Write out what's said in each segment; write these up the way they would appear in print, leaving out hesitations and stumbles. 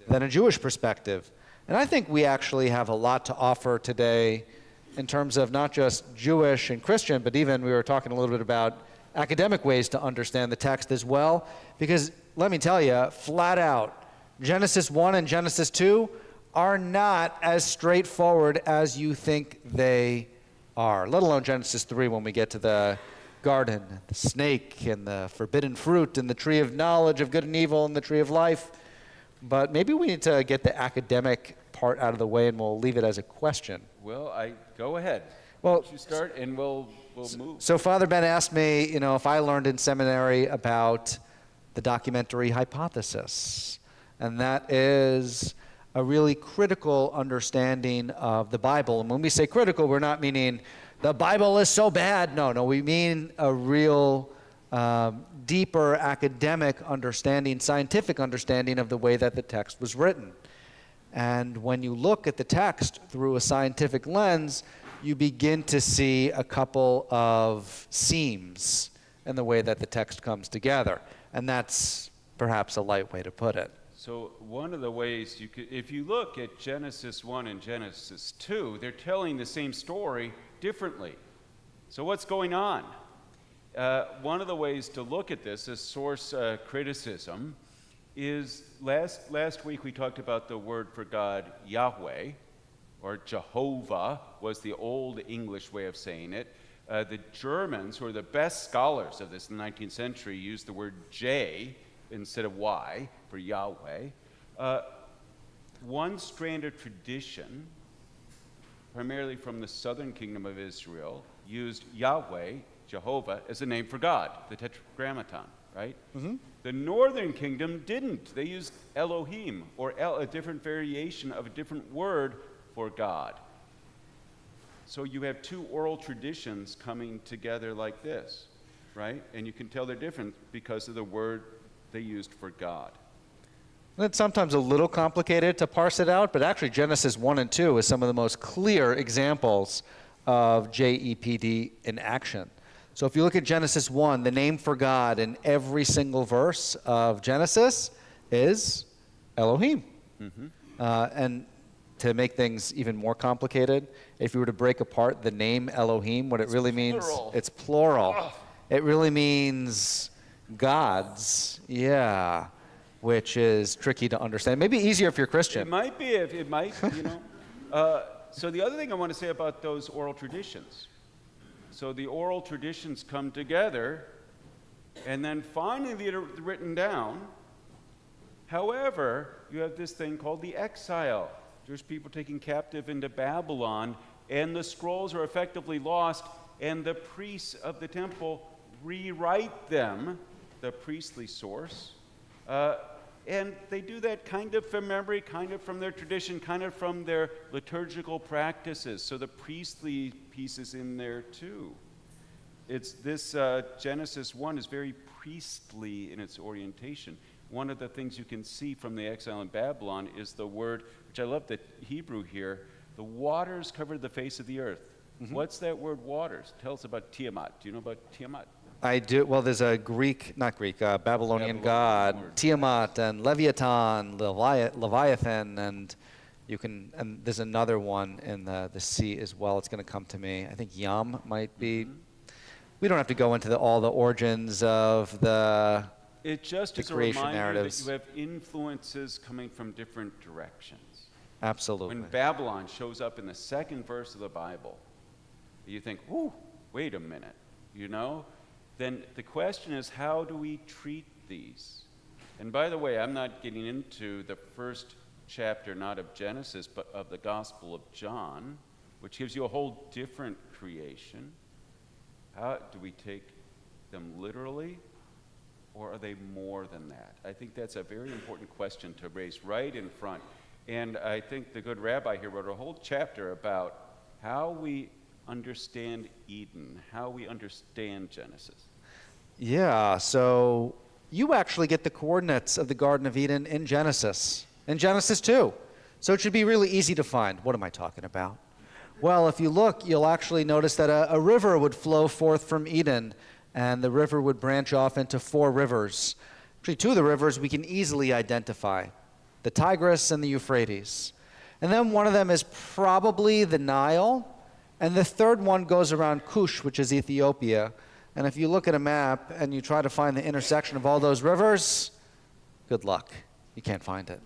than a Jewish perspective. And I think we actually have a lot to offer today in terms of not just Jewish and Christian, but even we were talking a little bit about academic ways to understand the text as well. Because let me tell you, flat out, Genesis 1 and Genesis 2 are not as straightforward as you think they are, let alone Genesis 3 when we get to the garden, the snake and the forbidden fruit and the tree of knowledge of good and evil and the tree of life. But maybe we need to get the academic part out of the way and we'll leave it as a question. Well, go ahead. Well, you start and we'll move. So Father Ben asked me, if I learned in seminary about the documentary hypothesis. And that is a really critical understanding of the Bible. And when we say critical, we're not meaning the Bible is so bad. No, we mean a real deeper academic understanding, scientific understanding of the way that the text was written. And when you look at the text through a scientific lens, you begin to see a couple of seams in the way that the text comes together. And that's perhaps a light way to put it. So one of the ways if you look at Genesis 1 and Genesis 2, they're telling the same story differently. So what's going on? One of the ways to look at this as source criticism is last week we talked about the word for God, Yahweh, or Jehovah was the old English way of saying it. The Germans, who are the best scholars of this in the 19th century, used the word J instead of Y for Yahweh. One strand of tradition, primarily from the southern kingdom of Israel, used Yahweh, Jehovah, as a name for God, the Tetragrammaton, right? Mm-hmm. The northern kingdom didn't. They used Elohim, or a different variation of a different word for God. So you have two oral traditions coming together like this, right? And you can tell they're different because of the word they used for God. It's sometimes a little complicated to parse it out, but actually Genesis 1 and 2 is some of the most clear examples of JEPD in action. So if you look at Genesis 1, the name for God in every single verse of Genesis is Elohim. Mm-hmm. And to make things even more complicated, if you were to break apart the name Elohim, what it really means, it's plural. Ugh. It really means gods, which is tricky to understand. Maybe easier if you're Christian. It might be, So the other thing I want to say about those oral traditions. So the oral traditions come together, and then finally they're written down. However, you have this thing called the exile. Jewish people taken captive into Babylon, and the scrolls are effectively lost, and the priests of the temple rewrite them, the priestly source, and they do that kind of from memory, kind of from their tradition, kind of from their liturgical practices. So the priestly piece is in there too. It's this Genesis 1 is very priestly in its orientation. One of the things you can see from the exile in Babylon is the word, which I love the Hebrew here, the waters covered the face of the earth. Mm-hmm. What's that word waters? Tell us about Tiamat. Do you know about Tiamat? I do. Well, there's a Babylonian god, word. Tiamat and Leviathan, Leviathan, and there's another one in the sea as well. It's going to come to me. I think Yam might be. Mm-hmm. We don't have to go into all the origins of the It just is a reminder narratives. That you have influences coming from different directions. Absolutely. When Babylon shows up in the second verse of the Bible, you think, "Ooh, wait a minute," Then the question is, how do we treat these? And by the way, I'm not getting into the first chapter, not of Genesis, but of the Gospel of John, which gives you a whole different creation. How do we take them literally, or are they more than that? I think that's a very important question to raise right in front. And I think the good rabbi here wrote a whole chapter about how we understand Eden, how we understand Genesis. Yeah, so you actually get the coordinates of the Garden of Eden in Genesis 2. So it should be really easy to find. What am I talking about? Well, if you look, you'll actually notice that a river would flow forth from Eden, and the river would branch off into 4 rivers. Actually, 2 of the rivers we can easily identify. the Tigris and the Euphrates. And then one of them is probably the Nile. And the third one goes around Kush, which is Ethiopia. And if you look at a map and you try to find the intersection of all those rivers, good luck. You can't find it.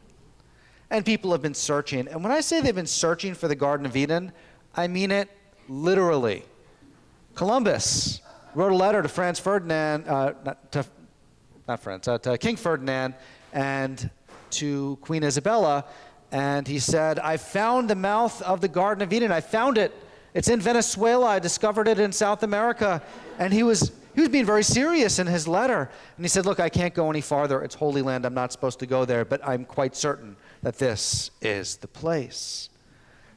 And people have been searching. And when I say they've been searching for the Garden of Eden, I mean it literally. Columbus wrote a letter to to King Ferdinand and to Queen Isabella, and he said, I found the mouth of the Garden of Eden. I found it. It's in Venezuela. I discovered it in South America. And he was being very serious in his letter. And he said, look, I can't go any farther. It's Holy Land. I'm not supposed to go there, but I'm quite certain that this is the place.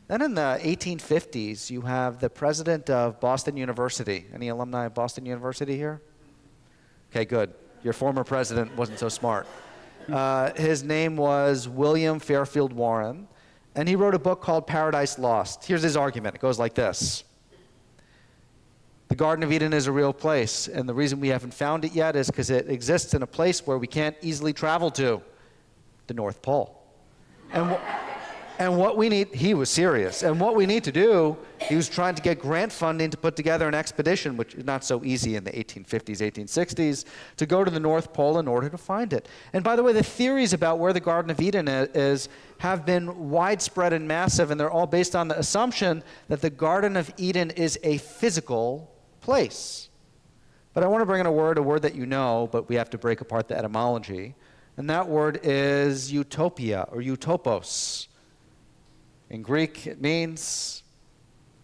Then in the 1850s, you have the president of Boston University. Any alumni of Boston University here? Okay, good. Your former president wasn't so smart. His name was William Fairfield Warren, and he wrote a book called Paradise Lost. Here's his argument. It goes like this. The Garden of Eden is a real place, and the reason we haven't found it yet is because it exists in a place where we can't easily travel to, the North Pole. And what we need, he was serious, and what we need to do, he was trying to get grant funding to put together an expedition, which is not so easy in the 1850s, 1860s, to go to the North Pole in order to find it. And by the way, the theories about where the Garden of Eden is have been widespread and massive, and they're all based on the assumption that the Garden of Eden is a physical place. But I want to bring in a word that you know, but we have to break apart the etymology, and that word is utopia, or utopos. In Greek, it means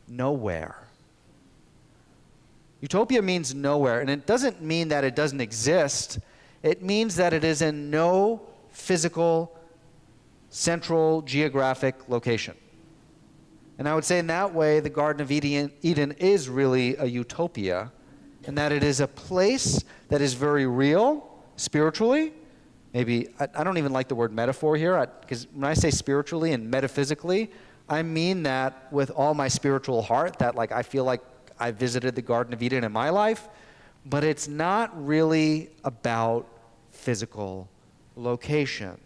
nowhere. Utopia means nowhere, and it doesn't mean that it doesn't exist. It means that it is in no physical, central geographic location. And I would say in that way, the Garden of Eden is really a utopia, and that it is a place that is very real, spiritually. Maybe, I don't even like the word metaphor here, because when I say spiritually and metaphysically, I mean that with all my spiritual heart, that like I feel like I visited the Garden of Eden in my life, but it's not really about physical location.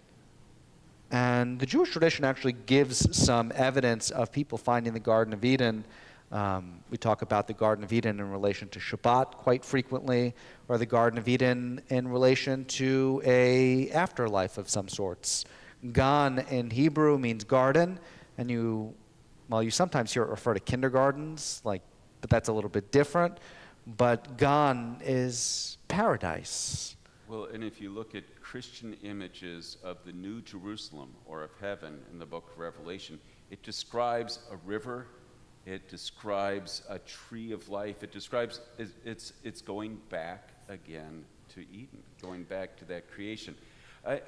And the Jewish tradition actually gives some evidence of people finding the Garden of Eden. We talk about the Garden of Eden in relation to Shabbat quite frequently, or the Garden of Eden in relation to a afterlife of some sorts. Gan in Hebrew means garden, and you sometimes hear it refer to kindergartens, but that's a little bit different. But Gan is paradise. Well, and if you look at Christian images of the New Jerusalem or of heaven in the book of Revelation, it describes a river. It describes a tree of life. It describes it's going back again to Eden, going back to that creation.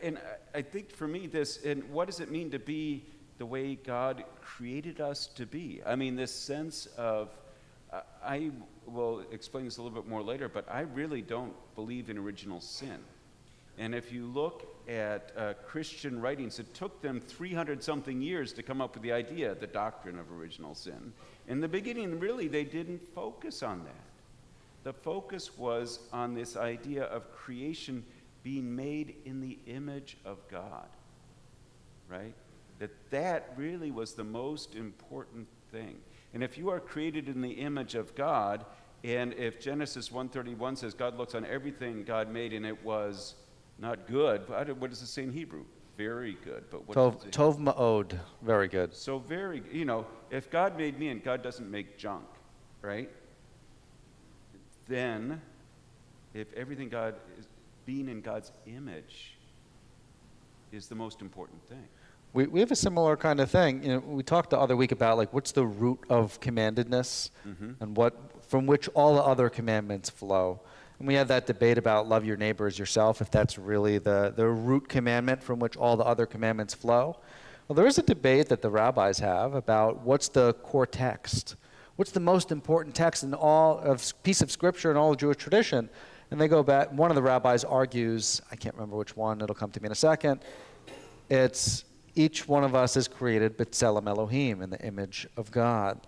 And I think for me and what does it mean to be the way God created us to be? I mean, this sense of, I will explain this a little bit more later, but I really don't believe in original sin. And if you look at Christian writings, it took them 300-something years to come up with the idea, the doctrine of original sin. In the beginning, really, they didn't focus on that. The focus was on this idea of creation being made in the image of God, right? That really was the most important thing. And if you are created in the image of God, and if Genesis 1:31 says God looks on everything God made and it was not good, what does it say in Hebrew? Very good. But what does it say? Tov ma'od, very good. So if God made me and God doesn't make junk, right? Then, if everything God is being in God's image is the most important thing. We have a similar kind of thing. We talked the other week about what's the root of commandedness, and from which all the other commandments flow. And we had that debate about love your neighbor as yourself, if that's really the root commandment from which all the other commandments flow. Well, there is a debate that the rabbis have about what's the core text. What's the most important text in piece of scripture in all of Jewish tradition? And they go back, one of the rabbis argues, I can't remember which one, it'll come to me in a second, it's each one of us is created b'tselem Elohim, in the image of God.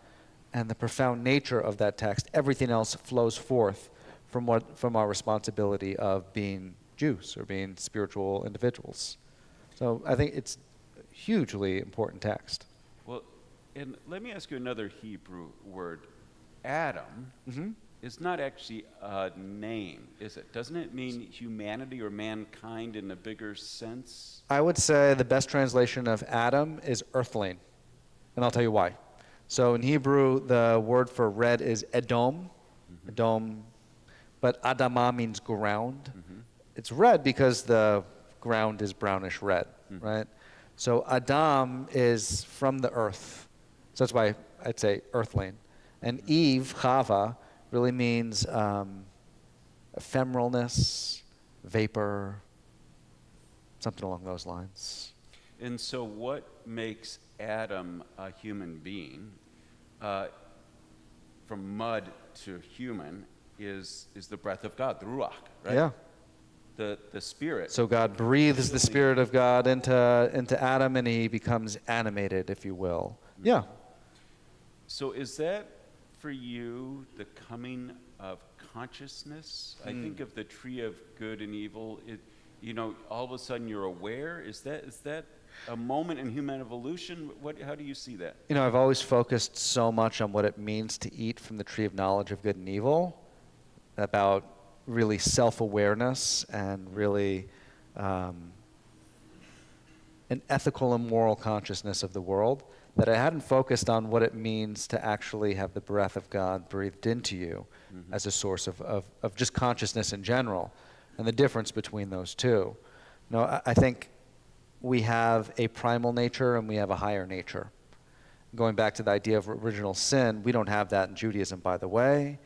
And the profound nature of that text, everything else flows forth from our responsibility of being Jews or being spiritual individuals. So I think it's hugely important text. Well, and let me ask you another Hebrew word. Adam is not actually a name, is it? Doesn't it mean humanity or mankind in a bigger sense? I would say the best translation of Adam is earthling, and I'll tell you why. So in Hebrew, the word for red is Edom, Edom, but Adamah means ground. It's red because the ground is brownish red, right? So Adam is from the earth. So that's why I'd say earthling. And Eve, Chava, really means ephemeralness, vapor, something along those lines. And so what makes Adam a human being, from mud to human, is the breath of God, the Ruach, right? Yeah. The Spirit. So God breathes the Spirit of God into Adam, and he becomes animated, if you will. Yeah. So is that, for you, the coming of consciousness? I think of the tree of good and evil. All of a sudden you're aware. Is that a moment in human evolution? How do you see that? I've always focused so much on what it means to eat from the tree of knowledge of good and evil, about really self-awareness and really an ethical and moral consciousness of the world, that I hadn't focused on what it means to actually have the breath of God breathed into you as a source of just consciousness in general, and the difference between those two. I think we have a primal nature and we have a higher nature. Going back to the idea of original sin, we don't have that in Judaism, by the way.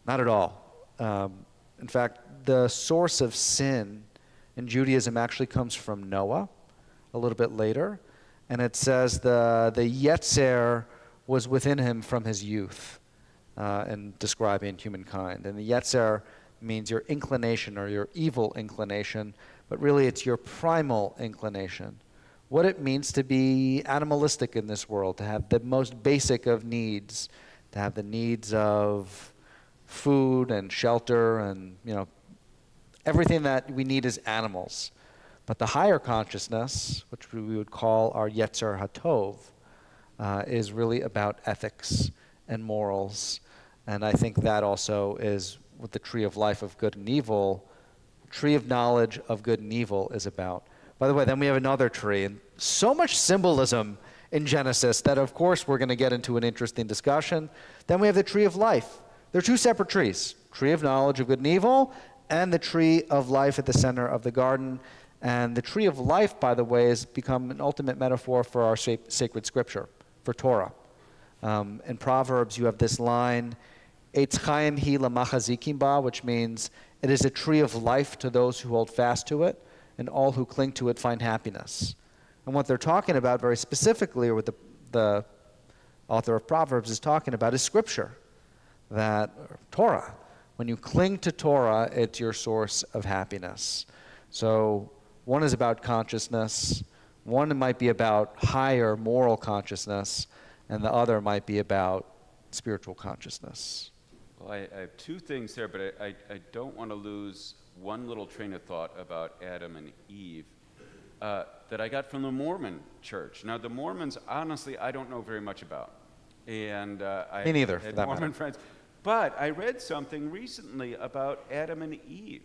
Not at all. In fact, the source of sin in Judaism actually comes from Noah, a little bit later. And it says the Yetzer was within him from his youth, in describing humankind. And the Yetzer means your inclination or your evil inclination, but really it's your primal inclination. What it means to be animalistic in this world, to have the most basic of needs, to have the needs of food and shelter and, everything that we need as animals. But the higher consciousness, which we would call our Yetzer HaTov, is really about ethics and morals. And I think that also is what the tree of life of good and evil, tree of knowledge of good and evil is about. By the way, then we have another tree, and so much symbolism in Genesis that, of course, we're going to get into an interesting discussion. Then we have the tree of life. They're two separate trees, tree of knowledge of good and evil, and the tree of life at the center of the garden. And the tree of life, by the way, has become an ultimate metaphor for our sacred scripture, for Torah. In Proverbs, you have this line, Eitz Chaim hi lamachazikim ba, which means it is a tree of life to those who hold fast to it, and all who cling to it find happiness. And what they're talking about very specifically, or what the author of Proverbs is talking about, is scripture, or Torah. When you cling to Torah, it's your source of happiness. So one is about consciousness, one might be about higher moral consciousness, and the other might be about spiritual consciousness. Well, I have two things there, but I don't want to lose one little train of thought about Adam and Eve that I got from the Mormon church. Now, the Mormons, honestly, I don't know very much about. And Me neither, had for that Mormon matter. friends. But I read something recently about Adam and Eve,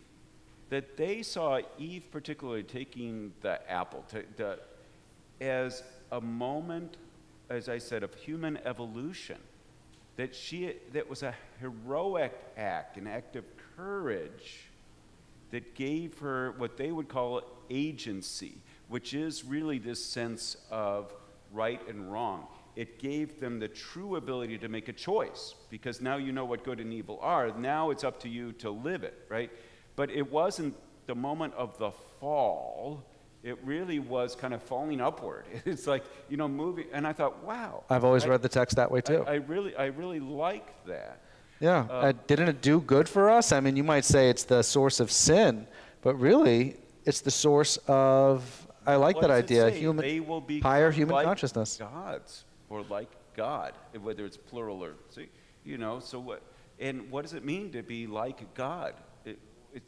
that they saw Eve particularly taking the apple as a moment, as I said, of human evolution, that was a heroic act, an act of courage that gave her what they would call agency, which is really this sense of right and wrong. It gave them the true ability to make a choice, because now you know what good and evil are. Now it's up to you to live it, right? But it wasn't the moment of the fall. It really was kind of falling upward. It's like, moving. And I thought, wow. I've always read the text that way too. I really like that. Yeah, didn't it do good for us? I mean, you might say it's the source of sin, but really, it's the source of, I like What that does it idea, say? They will be higher human like consciousness. gods, or like God, whether it's plural or, so what? And what does it mean to be like God?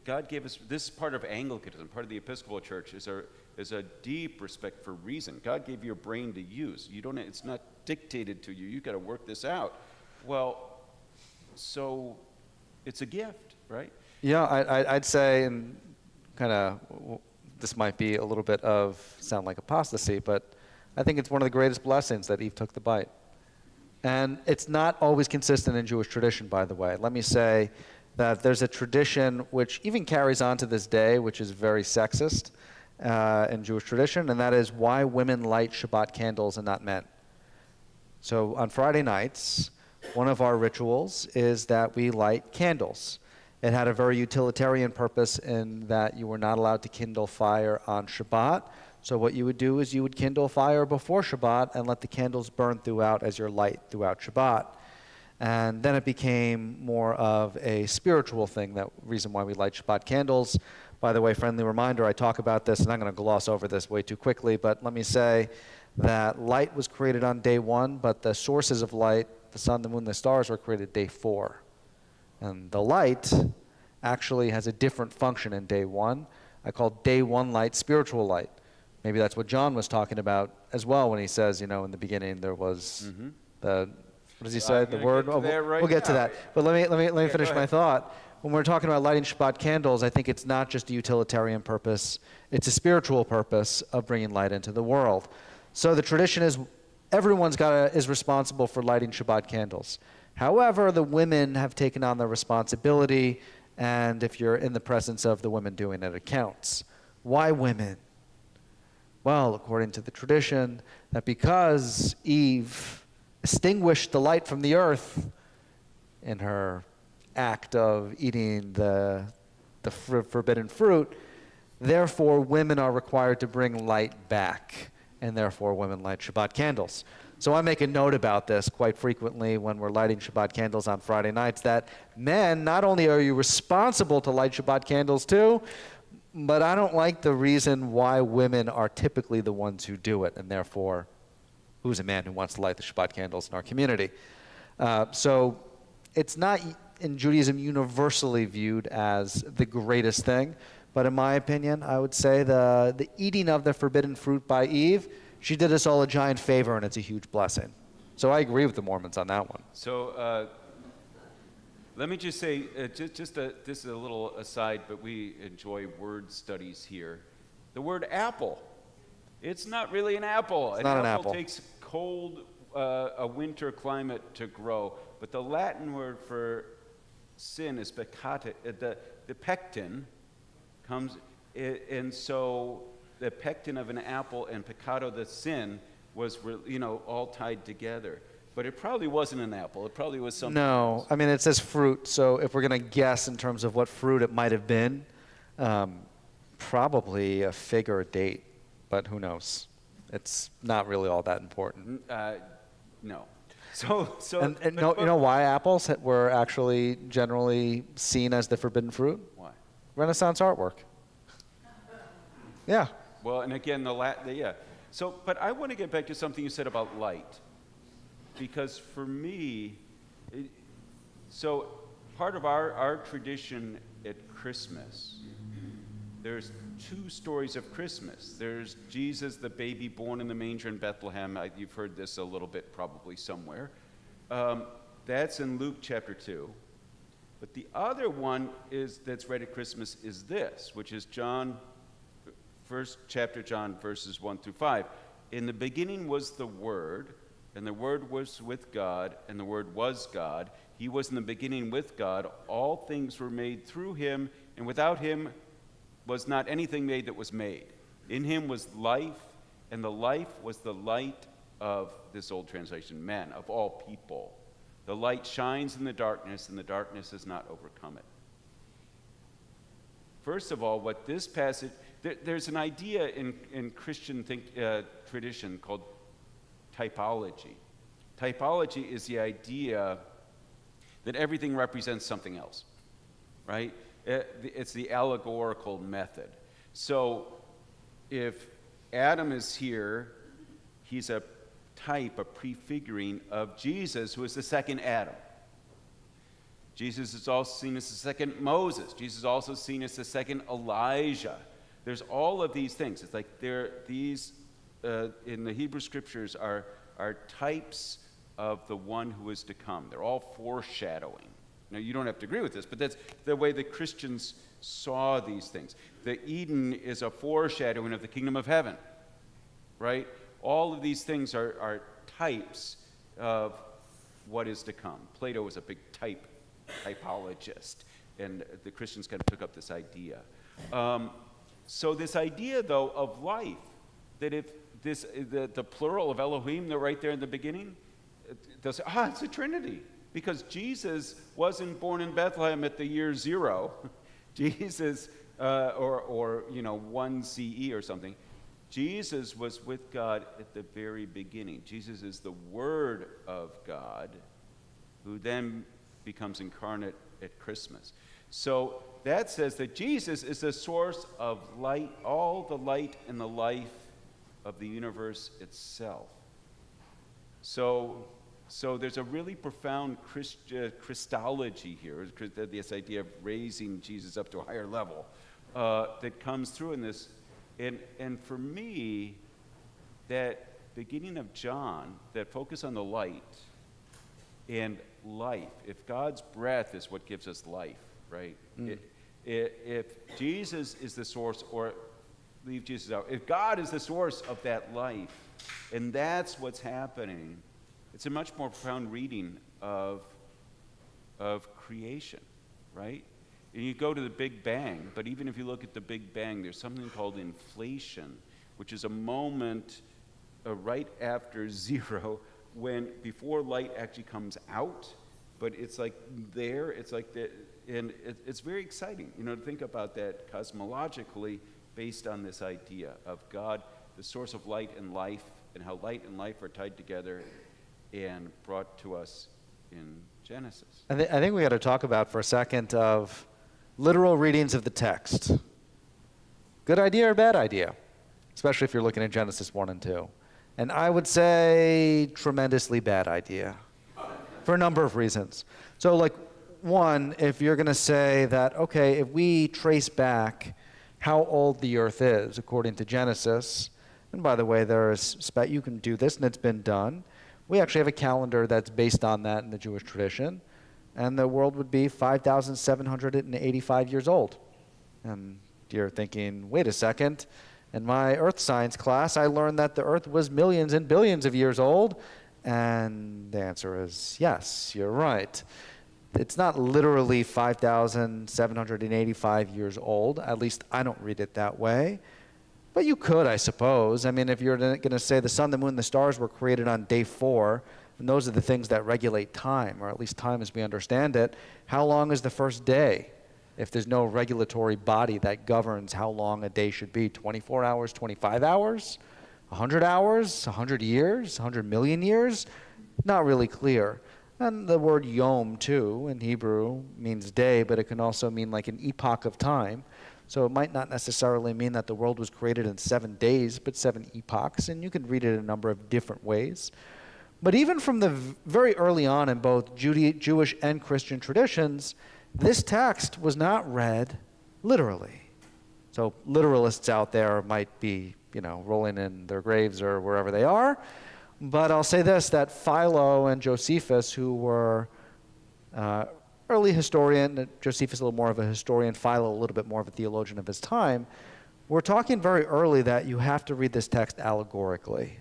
God gave us this part of Anglicanism, part of the Episcopal Church, is a deep respect for reason. God gave you a brain to use. It's not dictated to you. You got to work this out. Well, so it's a gift, right? Yeah, I'd say, and kind of, this might be a little bit of sound like apostasy, but I think it's one of the greatest blessings that Eve took the bite. And it's not always consistent in Jewish tradition, by the way. Let me say that there's a tradition which even carries on to this day, which is very sexist in Jewish tradition, and that is why women light Shabbat candles and not men. So on Friday nights, one of our rituals is that we light candles. It had a very utilitarian purpose in that you were not allowed to kindle fire on Shabbat. So what you would do is you would kindle fire before Shabbat and let the candles burn throughout as your light throughout Shabbat. And then it became more of a spiritual thing, that reason why we light Shabbat candles. By the way, friendly reminder, I talk about this, and I'm going to gloss over this way too quickly, but let me say that light was created on day 1, but the sources of light, the sun, the moon, the stars, were created day 4. And the light actually has a different function in day 1. I call day 1 light spiritual light. Maybe that's what John was talking about as well when he says, in the beginning there was the, what does he say? The word? We'll get to that. But let me finish my thought. When we're talking about lighting Shabbat candles, I think it's not just a utilitarian purpose. It's a spiritual purpose of bringing light into the world. So the tradition is everyone's is responsible for lighting Shabbat candles. However, the women have taken on the responsibility, and if you're in the presence of the women doing it, it counts. Why women? Well, according to the tradition, that because Eve extinguished the light from the earth in her act of eating the forbidden fruit, therefore women are required to bring light back, and therefore women light Shabbat candles. So I make a note about this quite frequently when we're lighting Shabbat candles on Friday nights, that men, not only are you responsible to light Shabbat candles too, but I don't like the reason why women are typically the ones who do it, and therefore, who's a man who wants to light the Shabbat candles in our community? So it's not in Judaism universally viewed as the greatest thing, but in my opinion, I would say the eating of the forbidden fruit by Eve, she did us all a giant favor, and it's a huge blessing. So I agree with the Mormons on that one. So let me just say, this is a little aside, but we enjoy word studies here. The word apple, it's not really an apple. It's not an apple. Takes cold, a winter climate to grow. But the Latin word for sin is peccata. The pectin comes, and so the pectin of an apple and peccato, the sin, was all tied together. But it probably wasn't an apple. It probably was something else. I mean, it says fruit, so if we're going to guess in terms of what fruit it might have been, probably a fig or a date, but who knows? It's not really all that important. No. You know why apples were actually generally seen as the forbidden fruit? Why? Renaissance artwork. Yeah. Well, and again, yeah. So, but I want to get back to something you said about light. Because for me, so part of our tradition at Christmas, there's 2 stories of Christmas. There's Jesus, the baby born in the manger in Bethlehem. You've heard this a little bit probably somewhere. That's in Luke chapter 2. But the other one that's read at Christmas is this, which is John, first chapter John, verses 1 through 5. In the beginning was the Word, and the Word was with God, and the Word was God. He was in the beginning with God. All things were made through him, and without him was not anything made that was made. In him was life, and the life was the light of, this old translation, men, of all people. The light shines in the darkness, and the darkness has not overcome it. First of all, what this passage, there's an idea in Christian tradition called typology. Typology is the idea that everything represents something else, right? It's the allegorical method. So if Adam is here, he's a type, a prefiguring of Jesus, who is the second Adam. Jesus is also seen as the second Moses. Jesus is also seen as the second Elijah. There's all of these things. It's like these in the Hebrew scriptures are types of the one who is to come. They're all foreshadowing. Now, you don't have to agree with this, but that's the way the Christians saw these things. The Eden is a foreshadowing of the kingdom of heaven, right? All of these things are types of what is to come. Plato was a big typologist, and the Christians kind of took up this idea. So this idea, though, of life, that if the plural of Elohim, they're right there in the beginning, they'll say, it's a Trinity, because Jesus wasn't born in Bethlehem at the year 0. Jesus, or 1 CE or something. Jesus was with God at the very beginning. Jesus is the Word of God, who then becomes incarnate at Christmas. So that says that Jesus is the source of light, all the light and the life of the universe itself. So there's a really profound Christology here, this idea of raising Jesus up to a higher level that comes through in this. And for me, that beginning of John, that focus on the light and life, if God's breath is what gives us life, right? If Jesus is the source, or leave Jesus out, if God is the source of that life, and that's what's happening, it's a much more profound reading of creation, right? And you go to the Big Bang, but even if you look at the Big Bang, there's something called inflation, which is a moment right after 0, when before light actually comes out, but it's like there, it's like that, and it's very exciting, to think about that cosmologically based on this idea of God, the source of light and life, and how light and life are tied together and brought to us in Genesis. I think we got to talk about for a second of literal readings of the text. Good idea or bad idea? Especially if you're looking at Genesis 1 and 2. And I would say tremendously bad idea for a number of reasons. So like one, if you're going to say that, okay, if we trace back how old the earth is according to Genesis, and by the way, you can do this and it's been done. We actually have a calendar that's based on that in the Jewish tradition, and the world would be 5,785 years old. And you're thinking, wait a second, in my earth science class, I learned that the earth was millions and billions of years old, and the answer is yes, you're right. It's not literally 5,785 years old, at least I don't read it that way. But you could, I suppose. I mean, if you're going to say the sun, the moon, the stars were created on day 4, and those are the things that regulate time, or at least time as we understand it, how long is the first day? If there's no regulatory body that governs how long a day should be, 24 hours, 25 hours, 100 hours, 100 years, 100 million years? Not really clear. And the word yom, too, in Hebrew means day, but it can also mean like an epoch of time. So it might not necessarily mean that the world was created in 7 days, but 7 epochs, and you can read it in a number of different ways. But even from the very early on in both Jewish and Christian traditions, this text was not read literally. So literalists out there might be, rolling in their graves or wherever they are. But I'll say this, that Philo and Josephus, who were early historian, Josephus a little more of a historian, Philo a little bit more of a theologian of his time, we're talking very early that you have to read this text allegorically.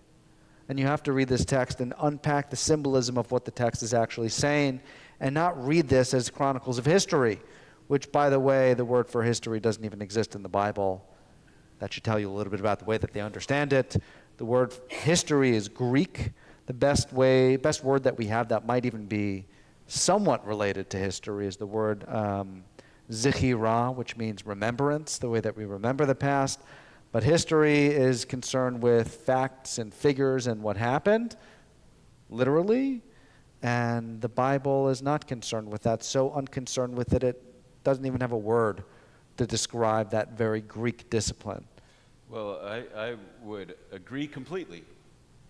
And you have to read this text and unpack the symbolism of what the text is actually saying, and not read this as chronicles of history, which, by the way, the word for history doesn't even exist in the Bible. That should tell you a little bit about the way that they understand it. The word history is Greek. The best word that we have that might even be somewhat related to history is the word zichirah, which means remembrance, the way that we remember the past. But history is concerned with facts and figures and what happened, literally, and the Bible is not concerned with that, so unconcerned with it, it doesn't even have a word to describe that very Greek discipline. Well, I would agree completely.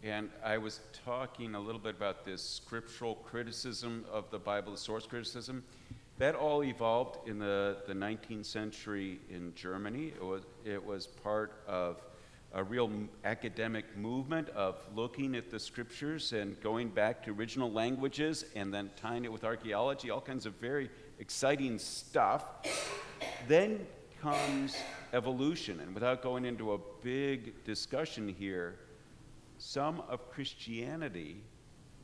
And I was talking a little bit about this scriptural criticism of the Bible, the source criticism. That all evolved in the 19th century in Germany. It was part of a real academic movement of looking at the scriptures and going back to original languages and then tying it with archaeology, all kinds of very exciting stuff. Then comes evolution, and without going into a big discussion here, some of Christianity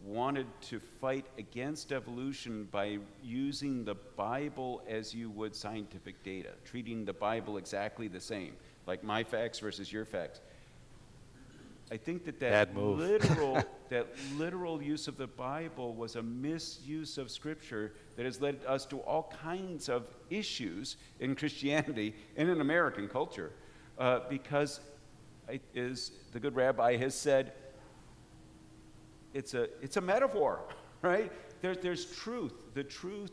wanted to fight against evolution by using the Bible as you would scientific data, treating the Bible exactly the same, like my facts versus your facts. I think that literal use of the Bible was a misuse of Scripture that has led us to all kinds of issues in Christianity and in American culture, because as the good rabbi has said, it's a metaphor, right? There's truth. The truth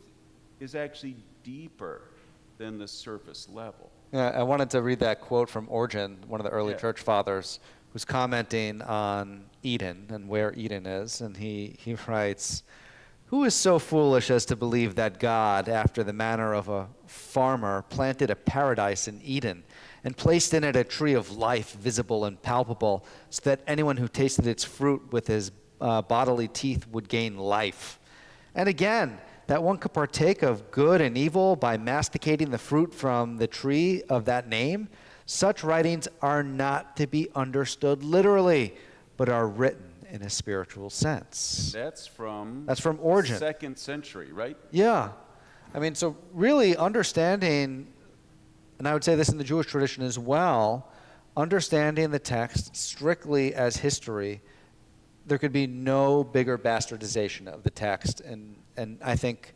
is actually deeper than the surface level. Yeah, I wanted to read that quote from Origen, one of the early church fathers, who's commenting on Eden and where Eden is. And he writes, "Who is so foolish as to believe that God, after the manner of a farmer, planted a paradise in Eden and placed in it a tree of life, visible and palpable, so that anyone who tasted its fruit with his bodily teeth would gain life? And again, that one could partake of good and evil by masticating the fruit from the tree of that name? Such writings are not to be understood literally, but are written in a spiritual sense." That's from Origen. 2nd century, right? Yeah. I mean, so really understanding, and I would say this in the Jewish tradition as well, understanding the text strictly as history, there could be no bigger bastardization of the text. And I think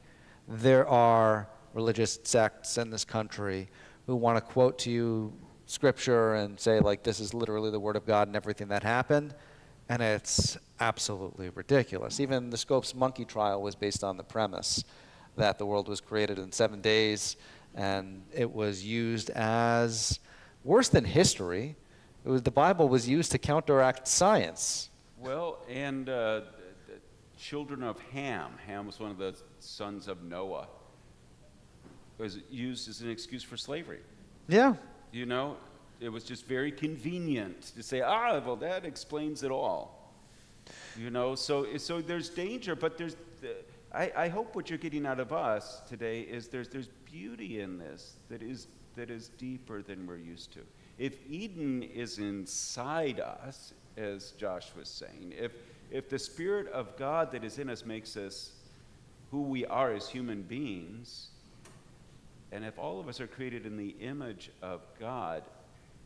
there are religious sects in this country who want to quote to you Scripture and say, like, this is literally the Word of God and everything that happened. And it's absolutely ridiculous. Even the Scopes monkey trial was based on the premise that the world was created in 7 days, and it was used as worse than history. The Bible was used to counteract science. Well, and the children of Ham was one of the sons of Noah, was used as an excuse for slavery. Yeah. You know, it was just very convenient to say, well, that explains it all. You know, so there's danger, but I hope what you're getting out of us today is there's beauty in this that is deeper than we're used to. If Eden is inside us, as Josh was saying, if the Spirit of God that is in us makes us who we are as human beings, and if all of us are created in the image of God,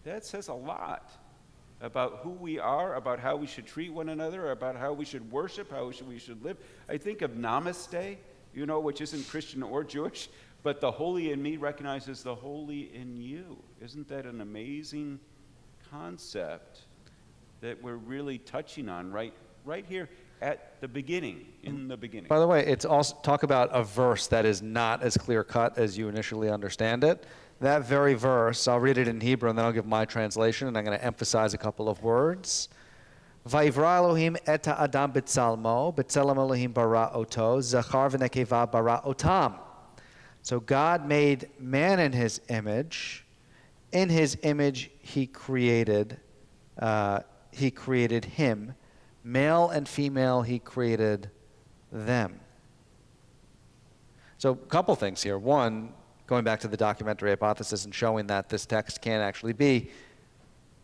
that says a lot about who we are, about how we should treat one another, about how we should worship, how we should live. I think of Namaste, you know, which isn't Christian or Jewish, but the holy in me recognizes the holy in you. Isn't that an amazing concept that we're really touching on right here at the beginning, in the beginning? By the way, it's also talk about a verse that is not as clear-cut as you initially understand it. That very verse, I'll read it in Hebrew and then I'll give my translation, and I'm going to emphasize a couple of words. Vayivra Elohim et ha'adam b'tzalmo, b'tzelem Elohim bara oto, zachar v'nekeva bara otam. So God made man in his image. In his image he created him. Male and female he created them. So a couple things here. One, going back to the documentary hypothesis and showing that this text can't actually be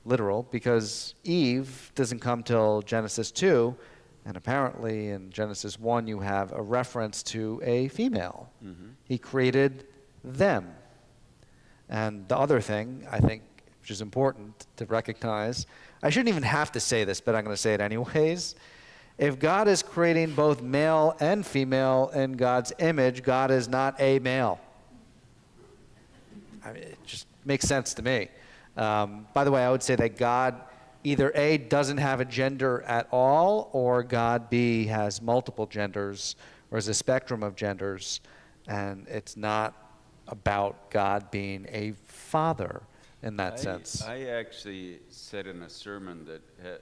literal, because Eve doesn't come till Genesis 2, and apparently in Genesis 1 you have a reference to a female. Mm-hmm. He created them. And the other thing, I think, which is important to recognize, I shouldn't even have to say this, but I'm going to say it anyways. If God is creating both male and female in God's image, God is not a male. I mean, it just makes sense to me. By the way, I would say that God either A, doesn't have a gender at all, or God B, has multiple genders, or is a spectrum of genders, and it's not about God being a father in that sense. I actually said in a sermon that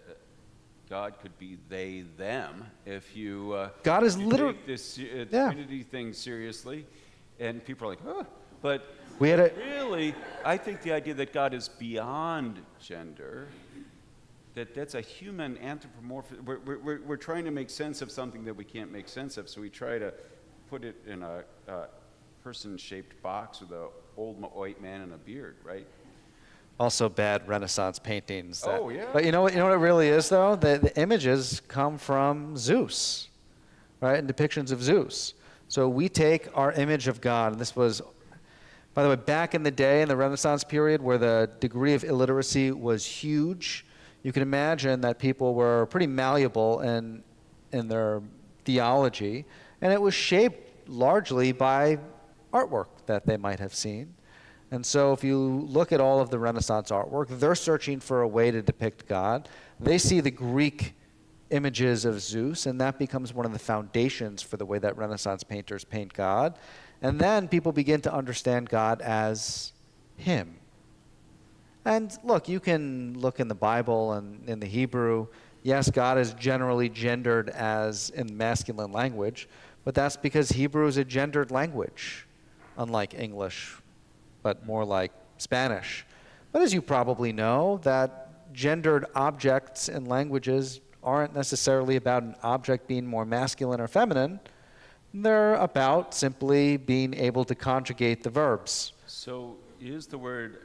God could be they, them, if you, God is you literally, take this yeah. Trinity thing seriously. And people are like, huh. But We had a, really, I think the idea that God is beyond gender, that's a human anthropomorphic. We're trying to make sense of something that we can't make sense of, so we try to put it in a person-shaped box with an old white man and a beard, right? also bad Renaissance paintings. Oh, yeah. But you know what it really is, though? The images come from Zeus, right? And depictions of Zeus. So we take our image of God, and this was, by the way, back in the day in the Renaissance period where the degree of illiteracy was huge, you can imagine that people were pretty malleable in their theology, and it was shaped largely by artwork that they might have seen. And so if you look at all of the Renaissance artwork, they're searching for a way to depict God. They see the Greek images of Zeus, and that becomes one of the foundations for the way that Renaissance painters paint God. And then people begin to understand God as him. And look, you can look in the Bible and in the Hebrew. Yes, God is generally gendered as in masculine language, but that's because Hebrew is a gendered language, unlike English, but more like Spanish. But as you probably know, that gendered objects in languages aren't necessarily about an object being more masculine or feminine. They're about simply being able to conjugate the verbs. So is the word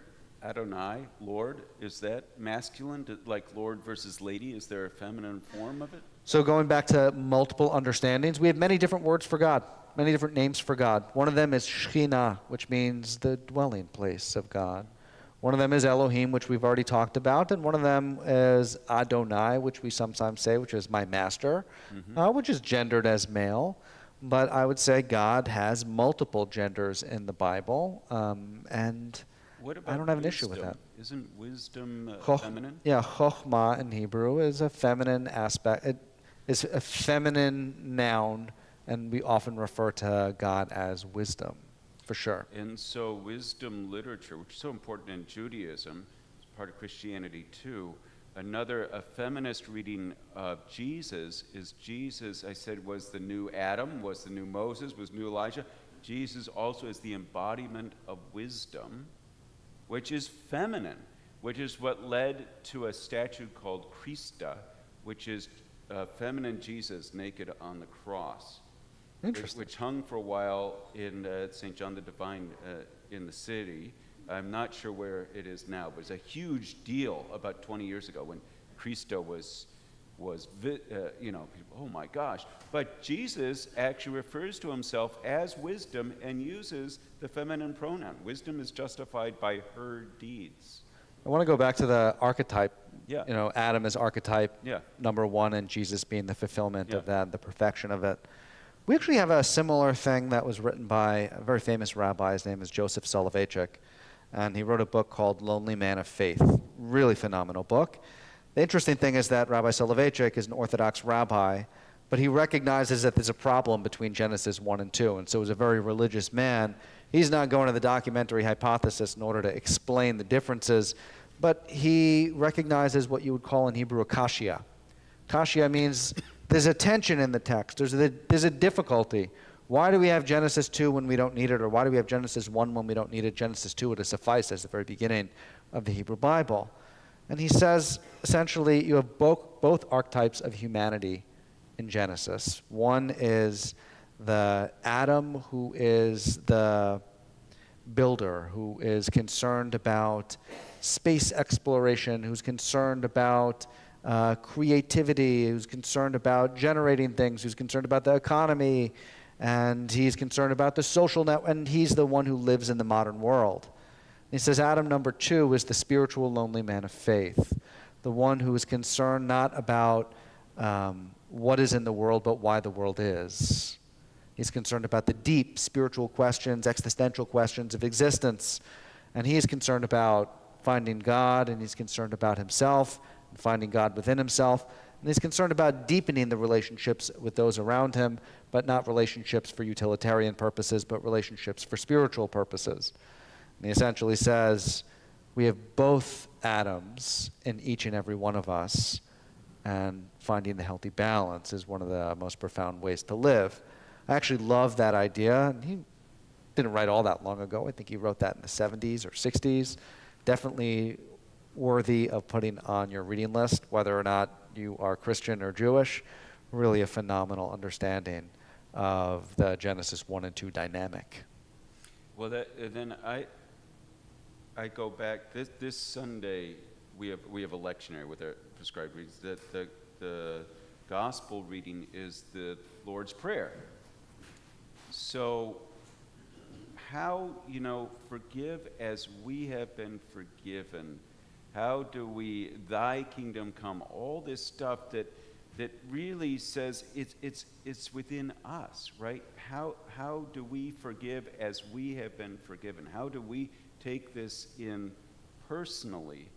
Adonai, Lord, is that masculine, like Lord versus lady? Is there a feminine form of it? So going back to multiple understandings, we have many different words for God, many different names for God. One of them is Shekhinah, which means the dwelling place of God. One of them is Elohim, which we've already talked about, and one of them is Adonai, which we sometimes say, which is my master, which is gendered as male. But I would say God has multiple genders in the Bible, and what about I don't have an issue with wisdom? that. Isn't wisdom feminine? Yeah, chokhmah in Hebrew is a feminine aspect. It is a feminine noun, and we often refer to God as wisdom, for sure. And so wisdom literature, which is so important in Judaism, is part of Christianity too. A feminist reading of Jesus is Jesus, I said, was the new Adam, was the new Moses, was new Elijah. Jesus also is the embodiment of wisdom, which is feminine, which is what led to a statue called Christa, which is feminine Jesus naked on the cross. Interesting. Which hung for a while in St. John the Divine in the city. I'm not sure where it is now, but it's a huge deal about 20 years ago when Christo was people, oh my gosh. But Jesus actually refers to himself as wisdom and uses the feminine pronoun. Wisdom is justified by her deeds. I want to go back to the archetype. Yeah. You know, Adam is archetype Yeah. number one, and Jesus being the fulfillment Yeah. of that, the perfection of it. We actually have a similar thing that was written by a very famous rabbi. His name is Joseph Soloveitchik, and he wrote a book called Lonely Man of Faith. Really phenomenal book. The interesting thing is that Rabbi Soloveitchik is an Orthodox rabbi, but he recognizes that there's a problem between Genesis 1 and 2, and so as a very religious man, he's not going to the documentary hypothesis in order to explain the differences, but he recognizes what you would call in Hebrew a kashya. Kashya means there's a tension in the text. There's a difficulty. Why do we have Genesis 2 when we don't need it, or why do we have Genesis 1 when we don't need it? Genesis 2 would suffice as the very beginning of the Hebrew Bible. And he says, essentially, you have both archetypes of humanity in Genesis. One is the Adam who is the builder, who is concerned about space exploration, who's concerned about creativity, who's concerned about generating things, who's concerned about the economy, and he's concerned about the social network, and he's the one who lives in the modern world. He says Adam number 2 is the spiritual lonely man of faith, the one who is concerned not about what is in the world, but why the world is. He's concerned about the deep spiritual questions, existential questions of existence, and he is concerned about finding God, and he's concerned about himself, and finding God within himself, and he's concerned about deepening the relationships with those around him, but not relationships for utilitarian purposes, but relationships for spiritual purposes. And he essentially says, we have both Adams in each and every one of us, and finding the healthy balance is one of the most profound ways to live. I actually love that idea. And he didn't write all that long ago. I think he wrote that in the 70s or 60s. Definitely worthy of putting on your reading list, whether or not you are Christian or Jewish. Really a phenomenal understanding of the Genesis 1 and 2 dynamic. Well, then I go back. This Sunday we have a lectionary with our prescribed readings. The gospel reading is the Lord's Prayer. So, how, forgive as we have been forgiven. How do we, thy kingdom come, all this stuff that really says it's within us, right? How do we forgive as we have been forgiven? How do we take this in personally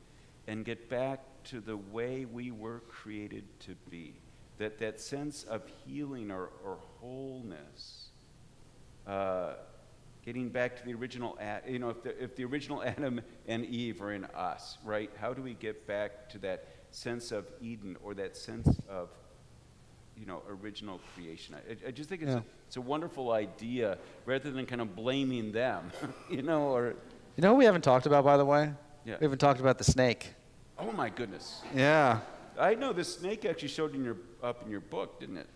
and get back to the way we were created to be? That sense of healing or wholeness, getting back to the original, if the original Adam and Eve are in us, right? How do we get back to that sense of Eden or that sense of, original creation? I just think it's a wonderful idea rather than kind of blaming them, or... You know what we haven't talked about, by the way? Yeah. We haven't talked about the snake. Oh, my goodness. Yeah. I know the snake actually showed up in your book, didn't it?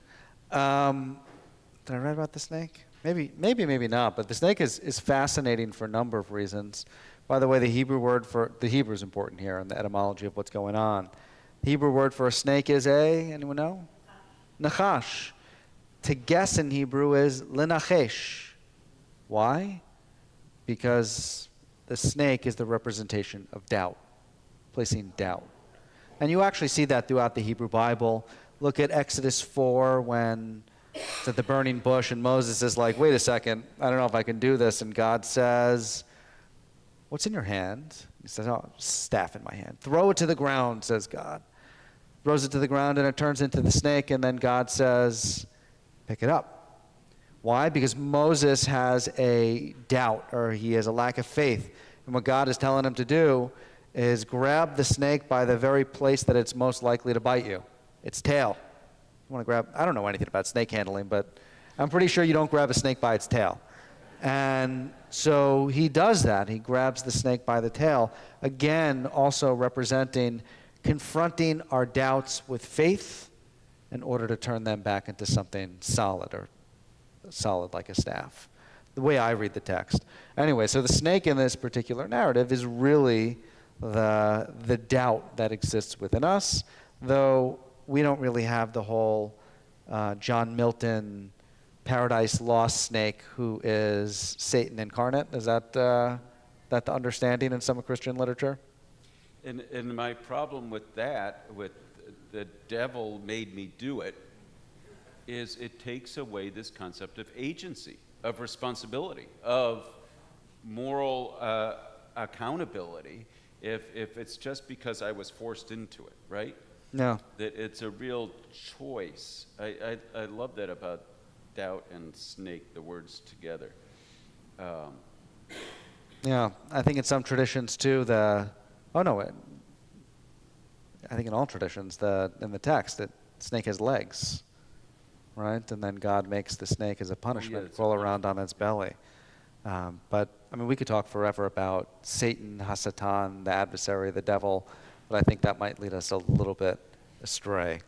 Did I write about the snake? Maybe not, but the snake is fascinating for a number of reasons. By the way, the Hebrew is important here in the etymology of what's going on. The Hebrew word for a snake is anyone know? Nachash. To guess in Hebrew is lenachesh. Why? Because the snake is the representation of doubt, placing doubt. And you actually see that throughout the Hebrew Bible. Look at Exodus 4 when it's at the burning bush and Moses is like, wait a second, I don't know if I can do this. And God says, what's in your hand? He says, oh, staff in my hand. Throw it to the ground, says God. Throws it to the ground and it turns into the snake, and then God says, pick it up. Why? Because Moses has a doubt, or he has a lack of faith. And what God is telling him to do is grab the snake by the very place that it's most likely to bite you, its tail. You want to grab, I don't know anything about snake handling, but I'm pretty sure you don't grab a snake by its tail. And so he does that. He grabs the snake by the tail, again, also representing confronting our doubts with faith in order to turn them back into something solid, or solid like a staff, the way I read the text. Anyway, so the snake in this particular narrative is really the doubt that exists within us, though we don't really have the whole John Milton Paradise Lost snake who is Satan incarnate. Is that the understanding in some Christian literature? And my problem with that, with the devil made me do it, is it takes away this concept of agency, of responsibility, of moral accountability, if it's just because I was forced into it, right? No. That it's a real choice. I love that about doubt and snake, the words together. Yeah, I think in some traditions too, I think in all traditions, in the text, the snake has legs, right? And then God makes the snake as a punishment roll around on its belly. But, I mean, we could talk forever about Satan, Hasatan, the adversary, the devil, but I think that might lead us a little bit astray.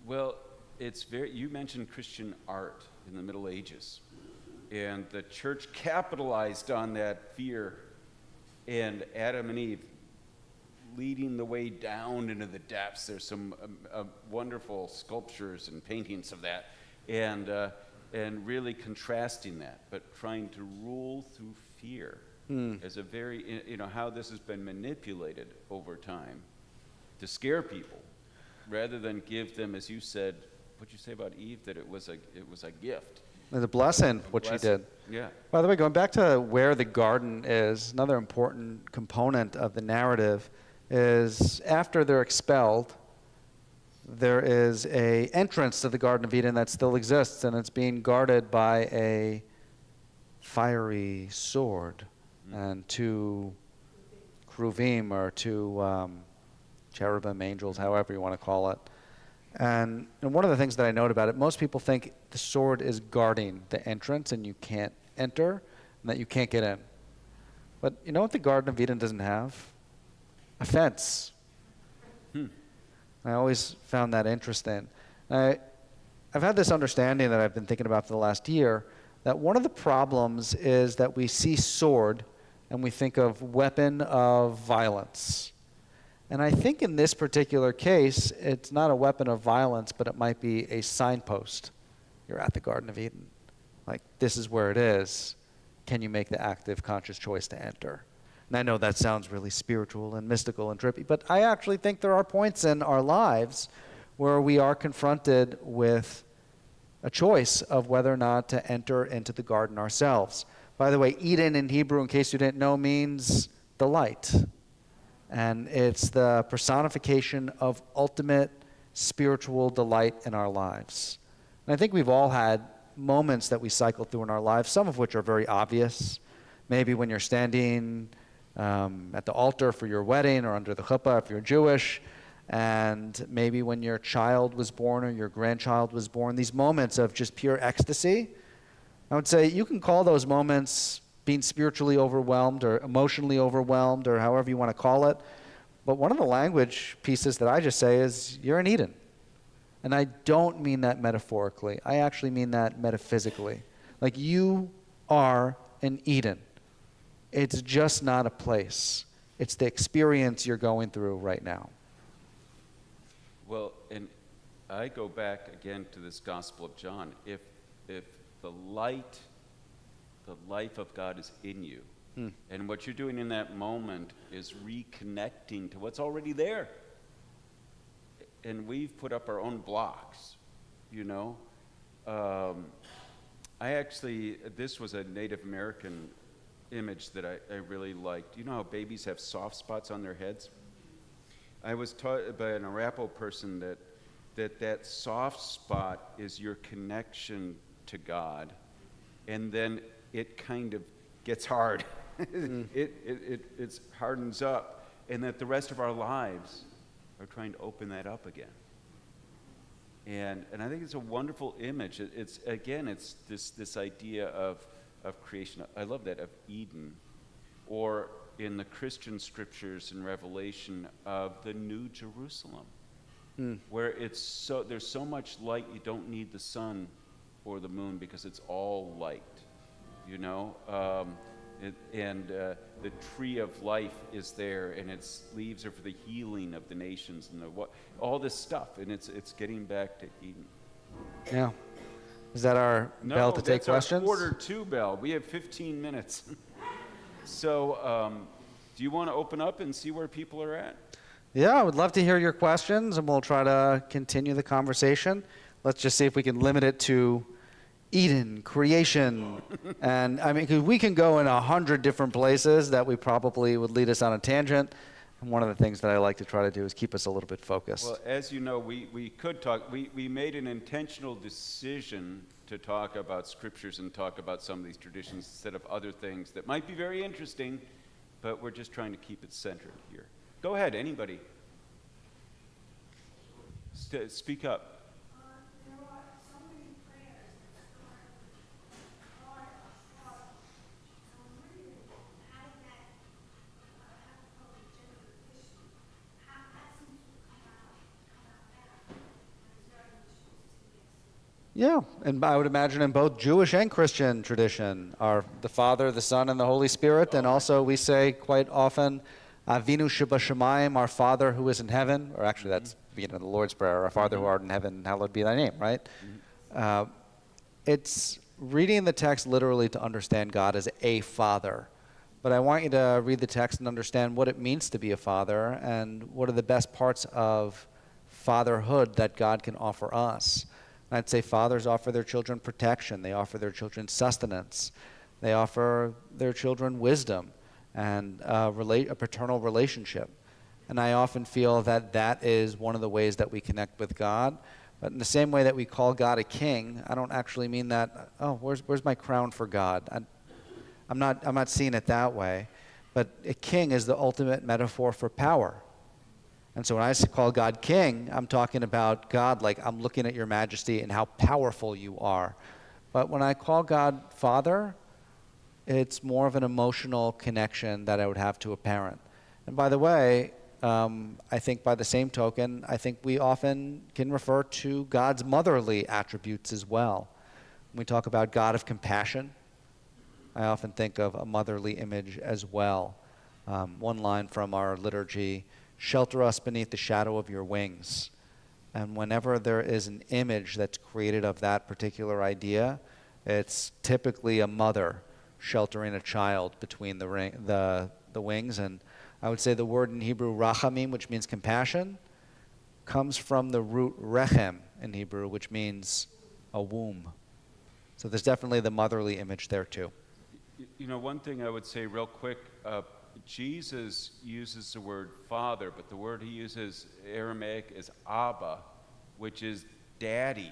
Well, you mentioned Christian art in the Middle Ages, and the church capitalized on that fear, and Adam and Eve leading the way down into the depths. There's some wonderful sculptures and paintings of that, and really contrasting that, but trying to rule through fear as a very, how this has been manipulated over time to scare people, rather than give them, as you said, what'd you say about Eve, that it was a gift. There's a blessing, what she did. Yeah. By the way, going back to where the garden is, another important component of the narrative is after they're expelled, there is a entrance to the Garden of Eden that still exists, and it's being guarded by a fiery sword and two Kruvim, or two cherubim, angels, however you want to call it. And one of the things that I note about it, most people think the sword is guarding the entrance and you can't enter and that you can't get in. But you know what the Garden of Eden doesn't have? A fence. I always found that interesting. I've had this understanding that I've been thinking about for the last year, that one of the problems is that we see sword and we think of weapon of violence. And I think in this particular case, it's not a weapon of violence, but it might be a signpost. You're at the Garden of Eden. Like, this is where it is. Can you make the active, conscious choice to enter? And I know that sounds really spiritual and mystical and trippy, but I actually think there are points in our lives where we are confronted with a choice of whether or not to enter into the garden ourselves. By the way, Eden in Hebrew, in case you didn't know, means delight. And it's the personification of ultimate spiritual delight in our lives. And I think we've all had moments that we cycle through in our lives, some of which are very obvious. Maybe when you're standing at the altar for your wedding or under the chuppah if you're Jewish, and maybe when your child was born or your grandchild was born, these moments of just pure ecstasy. I would say you can call those moments being spiritually overwhelmed or emotionally overwhelmed or however you want to call it. But one of the language pieces that I just say is, you're in Eden. And I don't mean that metaphorically. I actually mean that metaphysically. Like, you are in Eden. It's just not a place. It's the experience you're going through right now. Well, and I go back again to this Gospel of John. If the light, the life of God is in you, and what you're doing in that moment is reconnecting to what's already there. And we've put up our own blocks, you know. This was a Native American image that I really liked. You know how babies have soft spots on their heads? I was taught by an Arapaho person that soft spot is your connection to God, and then it kind of gets hard. It hardens up, and that the rest of our lives are trying to open that up again. And I think it's a wonderful image. It's this idea of creation. I love that, of Eden, or in the Christian scriptures and Revelation of the New Jerusalem, where there's so much light you don't need the sun or the moon because it's all light, you know. The tree of life is there, and its leaves are for the healing of the nations, and all this stuff, and it's getting back to Eden. Yeah. Is that our bell to take questions? No, that's our 1:45 bell. We have 15 minutes. So, do you want to open up and see where people are at? Yeah, I would love to hear your questions, and we'll try to continue the conversation. Let's just see if we can limit it to Eden, creation, and I mean, 'cause we can go in 100 different places that we probably would lead us on a tangent. And one of the things that I like to try to do is keep us a little bit focused. Well, as you know, we could talk. We made an intentional decision to talk about scriptures and talk about some of these traditions instead of other things that might be very interesting, but we're just trying to keep it centered here. Go ahead, anybody. Speak up. Yeah, and I would imagine in both Jewish and Christian tradition are the Father, the Son, and the Holy Spirit. And also we say quite often, Avinu Shebashamayim, our Father who is in heaven, or actually that's the Lord's Prayer, our Father who art in heaven, hallowed be thy name, right? It's reading the text literally to understand God as a father. But I want you to read the text and understand what it means to be a father and what are the best parts of fatherhood that God can offer us. I'd say fathers offer their children protection. They offer their children sustenance. They offer their children wisdom and a paternal relationship. And I often feel that that is one of the ways that we connect with God. But in the same way that we call God a king, I don't actually mean that, oh, where's my crown for God? I'm not seeing it that way. But a king is the ultimate metaphor for power. And so when I call God king, I'm talking about God like I'm looking at your majesty and how powerful you are. But when I call God father, it's more of an emotional connection that I would have to a parent. And by the way, I think by the same token, I think we often can refer to God's motherly attributes as well. When we talk about God of compassion, I often think of a motherly image as well. One line from our liturgy, shelter us beneath the shadow of your wings. And whenever there is an image that's created of that particular idea, it's typically a mother sheltering a child between the wings. And I would say the word in Hebrew, rachamim, which means compassion, comes from the root rechem in Hebrew, which means a womb. So there's definitely the motherly image there too. You know, one thing I would say real quick, Jesus uses the word father, but the word he uses Aramaic is Abba, which is daddy.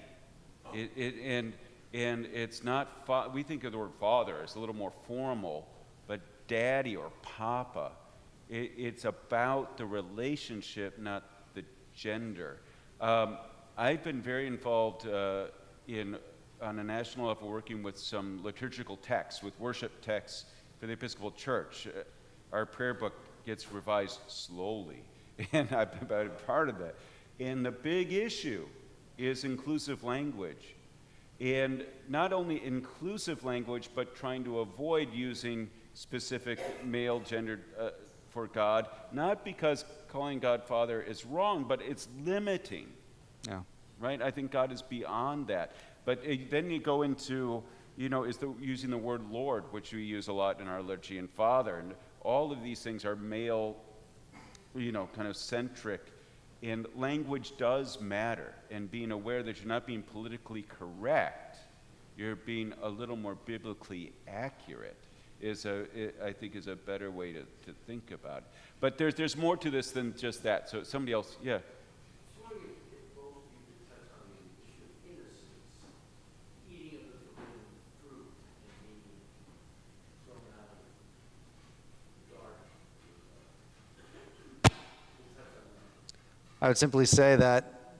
And it's not, we think of the word father as a little more formal, but daddy or papa, it's about the relationship, not the gender. I've been very involved on a national level working with some liturgical texts, with worship texts for the Episcopal Church. Our prayer book gets revised slowly, and I've been a part of that. And the big issue is inclusive language. And not only inclusive language, but trying to avoid using specific male gendered for God, not because calling God Father is wrong, but it's limiting. Yeah. Right? I think God is beyond that. But then you go into, using the word Lord, which we use a lot in our liturgy, and Father, and all of these things are male, kind of centric. And language does matter. And being aware that you're not being politically correct, you're being a little more biblically accurate, I think is a better way to think about it. But there's more to this than just that. So somebody else, yeah. I would simply say that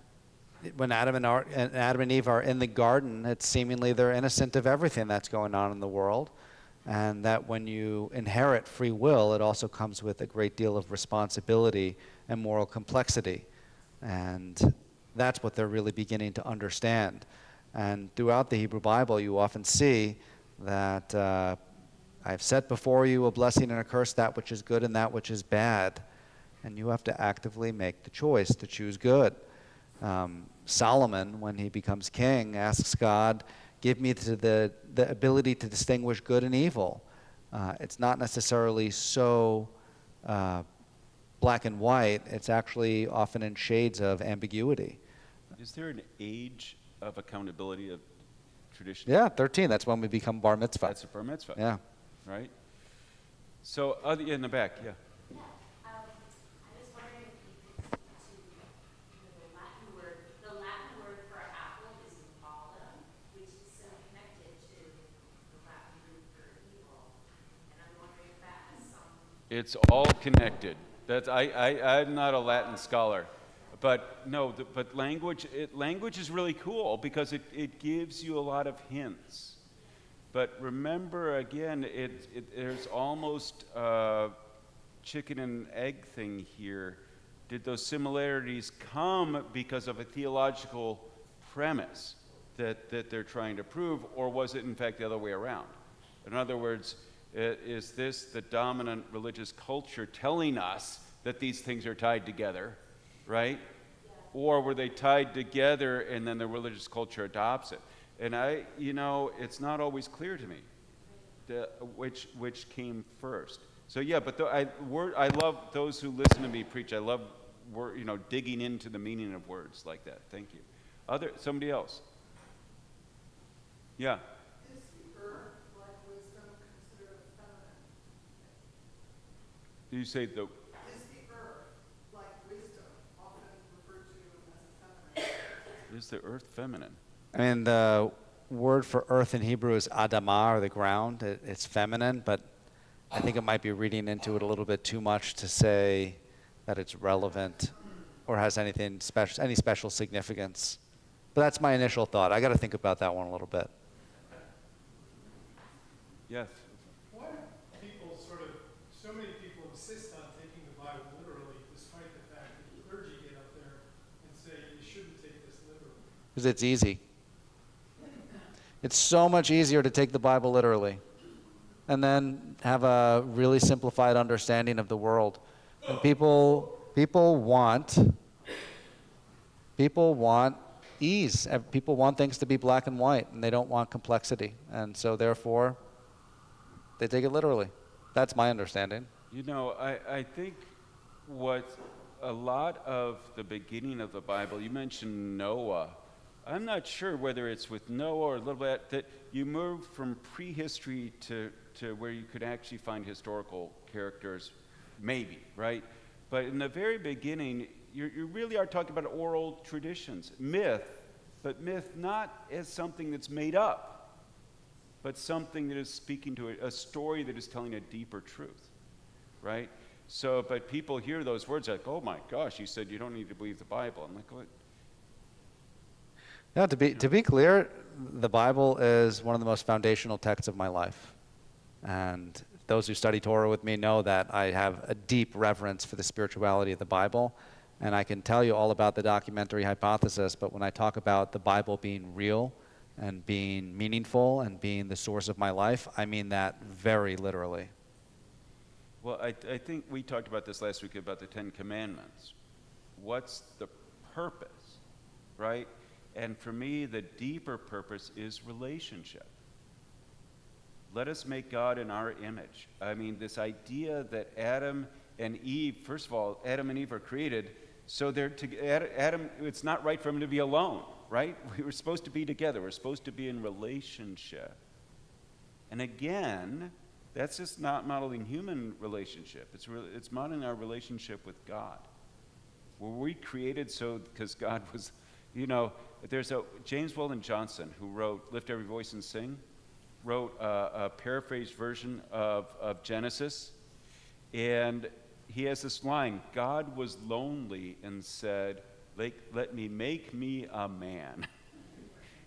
when Adam and Eve are in the garden, it's seemingly they're innocent of everything that's going on in the world, and that when you inherit free will, it also comes with a great deal of responsibility and moral complexity, and that's what they're really beginning to understand. And throughout the Hebrew Bible, you often see that I've set before you a blessing and a curse, that which is good and that which is bad. And you have to actively make the choice to choose good. Solomon, when he becomes king, asks God, give me the ability to distinguish good and evil. It's not necessarily so black and white. It's actually often in shades of ambiguity. Is there an age of accountability of tradition? Yeah, 13. That's when we become bar mitzvah. That's a bar mitzvah. Yeah. Right? So, in the back, yeah. It's all connected. I'm not a Latin scholar, but no. But language is really cool because it gives you a lot of hints. But remember, again, there's almost a chicken and egg thing here. Did those similarities come because of a theological premise that they're trying to prove, or was it in fact the other way around? In other words, is this the dominant religious culture telling us that these things are tied together, right? Yeah. Or were they tied together and then the religious culture adopts it? And it's not always clear to me which came first. So yeah, but I love those who listen to me preach. I love digging into the meaning of words like that. Thank you. Somebody else? Yeah. You say is the earth like wisdom, often referred to as feminine? Is the earth feminine? I mean, the word for earth in Hebrew is adamah, or the ground. It's feminine, but I think it might be reading into it a little bit too much to say that it's relevant or has anything special, any special significance. But that's my initial thought. I got to think about that one a little bit. Yes. Why do people so many people insist on taking the Bible literally, despite the fact that the clergy get up there and say you shouldn't take this literally? Because it's easy. It's so much easier to take the Bible literally and then have a really simplified understanding of the world. And people want ease. People want things to be black and white, and they don't want complexity. And so therefore, they take it literally. That's my understanding. You know, I think what a lot of the beginning of the Bible, you mentioned Noah. I'm not sure whether it's with Noah or a little bit that you move from prehistory to where you could actually find historical characters, maybe, right? But in the very beginning, you really are talking about oral traditions, myth, but myth not as something that's made up, but something that is speaking to a story that is telling a deeper truth, right? So, but people hear those words like, oh my gosh, you said you don't need to believe the Bible. I'm like, what? Yeah, to be clear, the Bible is one of the most foundational texts of my life. And those who study Torah with me know that I have a deep reverence for the spirituality of the Bible. And I can tell you all about the documentary hypothesis, but when I talk about the Bible being real and being meaningful and being the source of my life, I mean that very literally. Well, I think we talked about this last week about the Ten Commandments. What's the purpose, right? And for me, the deeper purpose is relationship. Let us make God in our image. I mean, this idea that Adam and Eve, first of all, Adam and Eve are created, so Adam, it's not right for him to be alone, right? We were supposed to be together. We're supposed to be in relationship. And again, that's just not modeling human relationship. It's modeling our relationship with God. Were we created so because God was, you know, there's James Weldon Johnson who wrote Lift Every Voice and Sing, wrote a paraphrased version of Genesis, and he has this line, God was lonely and said, let me make me a man.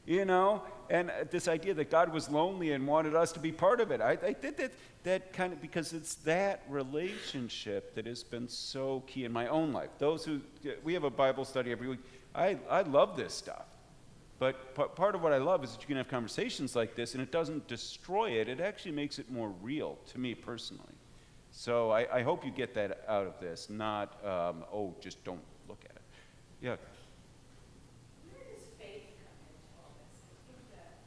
You know, and this idea that God was lonely and wanted us to be part of it. I did that kind of, because it's that relationship that has been so key in my own life. We have a Bible study every week. I love this stuff. But part of what I love is that you can have conversations like this, and it doesn't destroy it. It actually makes it more real to me personally. So I hope you get that out of this, not, just don't look at it. Yeah. Where does faith come into all this? I think that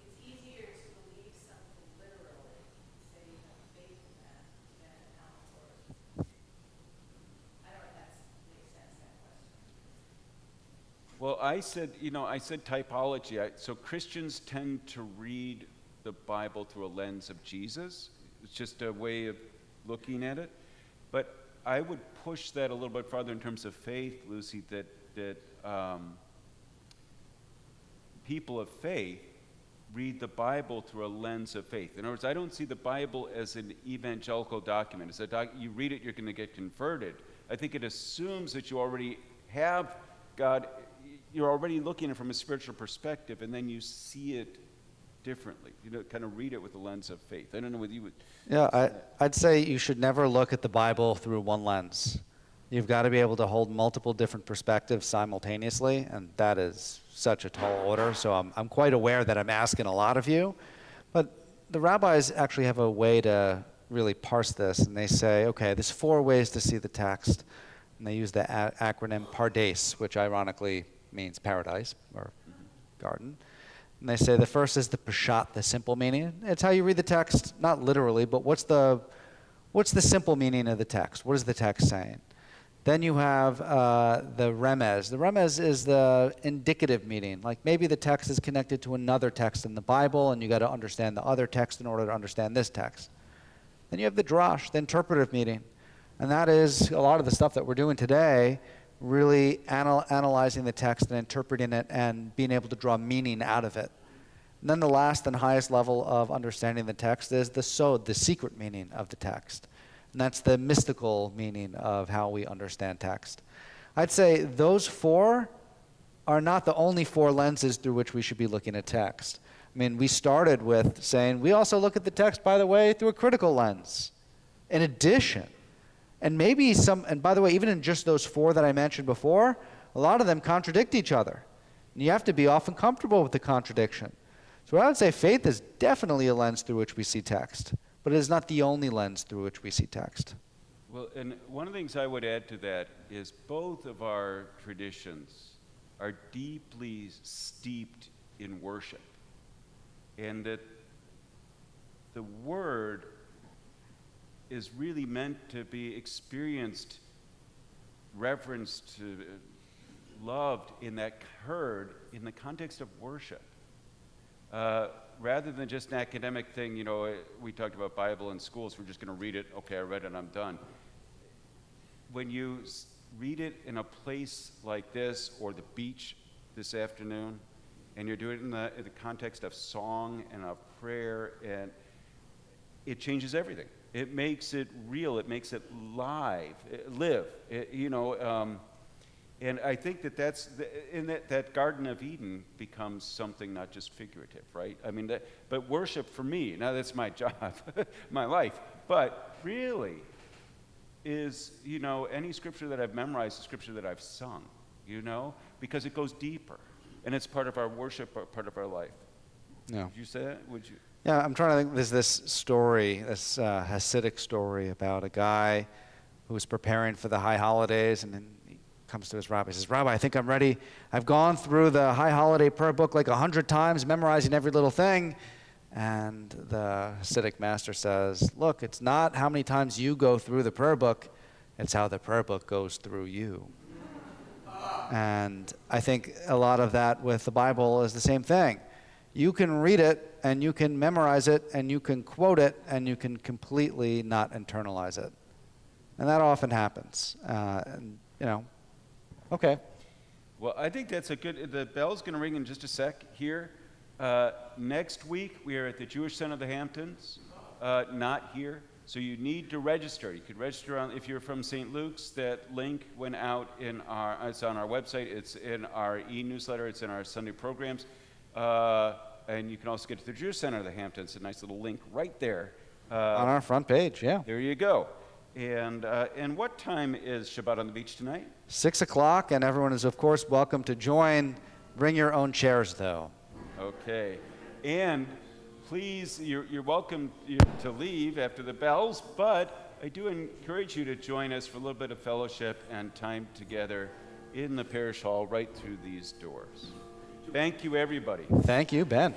it's easier to believe something literally, say you have faith in that, than how it works. I don't know if that makes sense, that question. Well, I said typology. So Christians tend to read the Bible through a lens of Jesus. It's just a way of looking at it. But I would push that a little bit farther in terms of faith, Lucy, that people of faith read the Bible through a lens of faith. In other words, I don't see the Bible as an evangelical document. You read it, you're going to get converted. I think it assumes that you already have God. You're already looking at it from a spiritual perspective, and then you see it differently. Kind of read it with the lens of faith. I don't know whether you would. Yeah, I'd say you should never look at the Bible through one lens. You've got to be able to hold multiple different perspectives simultaneously, and that is such a tall order. So I'm quite aware that I'm asking a lot of you. But the rabbis actually have a way to really parse this, and they say, okay, there's 4 ways to see the text. And they use the acronym PARDES, which ironically means paradise or garden. And they say the first is the Peshat, the simple meaning. It's how you read the text, not literally, but what's the simple meaning of the text? What is the text saying? Then you have the Remez. The Remez is the indicative meaning. Like maybe the text is connected to another text in the Bible, and you got to understand the other text in order to understand this text. Then you have the Drash, the interpretive meaning. And that is a lot of the stuff that we're doing today, really analyzing the text and interpreting it and being able to draw meaning out of it. And then the last and highest level of understanding the text is the sod, the secret meaning of the text. And that's the mystical meaning of how we understand text. I'd say those four are not the only four lenses through which we should be looking at text. I mean, we started with saying we also look at the text, by the way, through a critical lens. In addition, and maybe and by the way, even in just those four that I mentioned before, a lot of them contradict each other. And you have to be often comfortable with the contradiction. So I would say faith is definitely a lens through which we see text, but it is not the only lens through which we see text. Well, and one of the things I would add to that is both of our traditions are deeply steeped in worship. And that the word is really meant to be experienced, reverenced, loved, heard in the context of worship. Rather than just an academic thing, we talked about Bible in schools, we're just going to read it, okay, I read it, I'm done. When you read it in a place like this, or the beach this afternoon, and you're doing it in the context of song and of prayer, and it changes everything. It makes it real. It makes it live, and I think that Garden of Eden becomes something not just figurative, right? I mean, but worship for me, now that's my job, my life, but really is, any scripture that I've memorized, a scripture that I've sung, because it goes deeper. And it's part of our worship, part of our life. Yeah. Would you say that? Would you? Yeah, I'm trying to think. There's this story, this Hasidic story about a guy who was preparing for the high holidays, and then he comes to his rabbi. He says, "Rabbi, I think I'm ready. I've gone through the high holiday prayer book like 100 times, memorizing every little thing." And the Hasidic master says, "Look, it's not how many times you go through the prayer book, it's how the prayer book goes through you." And I think a lot of that with the Bible is the same thing. You can read it, and you can memorize it, and you can quote it, and you can completely not internalize it. And that often happens. Okay. Well, I think that's the bell's going to ring in just a sec here. Next week, we are at the Jewish Center of the Hamptons, not here. So you need to register. You could register if you're from St. Luke's. That link went out it's on our website. It's in our e-newsletter. It's in our Sunday programs. And you can also get to the Jewish Center of the Hamptons. A nice little link right there. On our front page, yeah. There you go. And what time is Shabbat on the beach tonight? 6 o'clock, and everyone is, of course, welcome to join. Bring your own chairs, though. Okay. And please, you're welcome to leave after the bells, but I do encourage you to join us for a little bit of fellowship and time together in the parish hall right through these doors. Thank you, everybody. Thank you, Ben.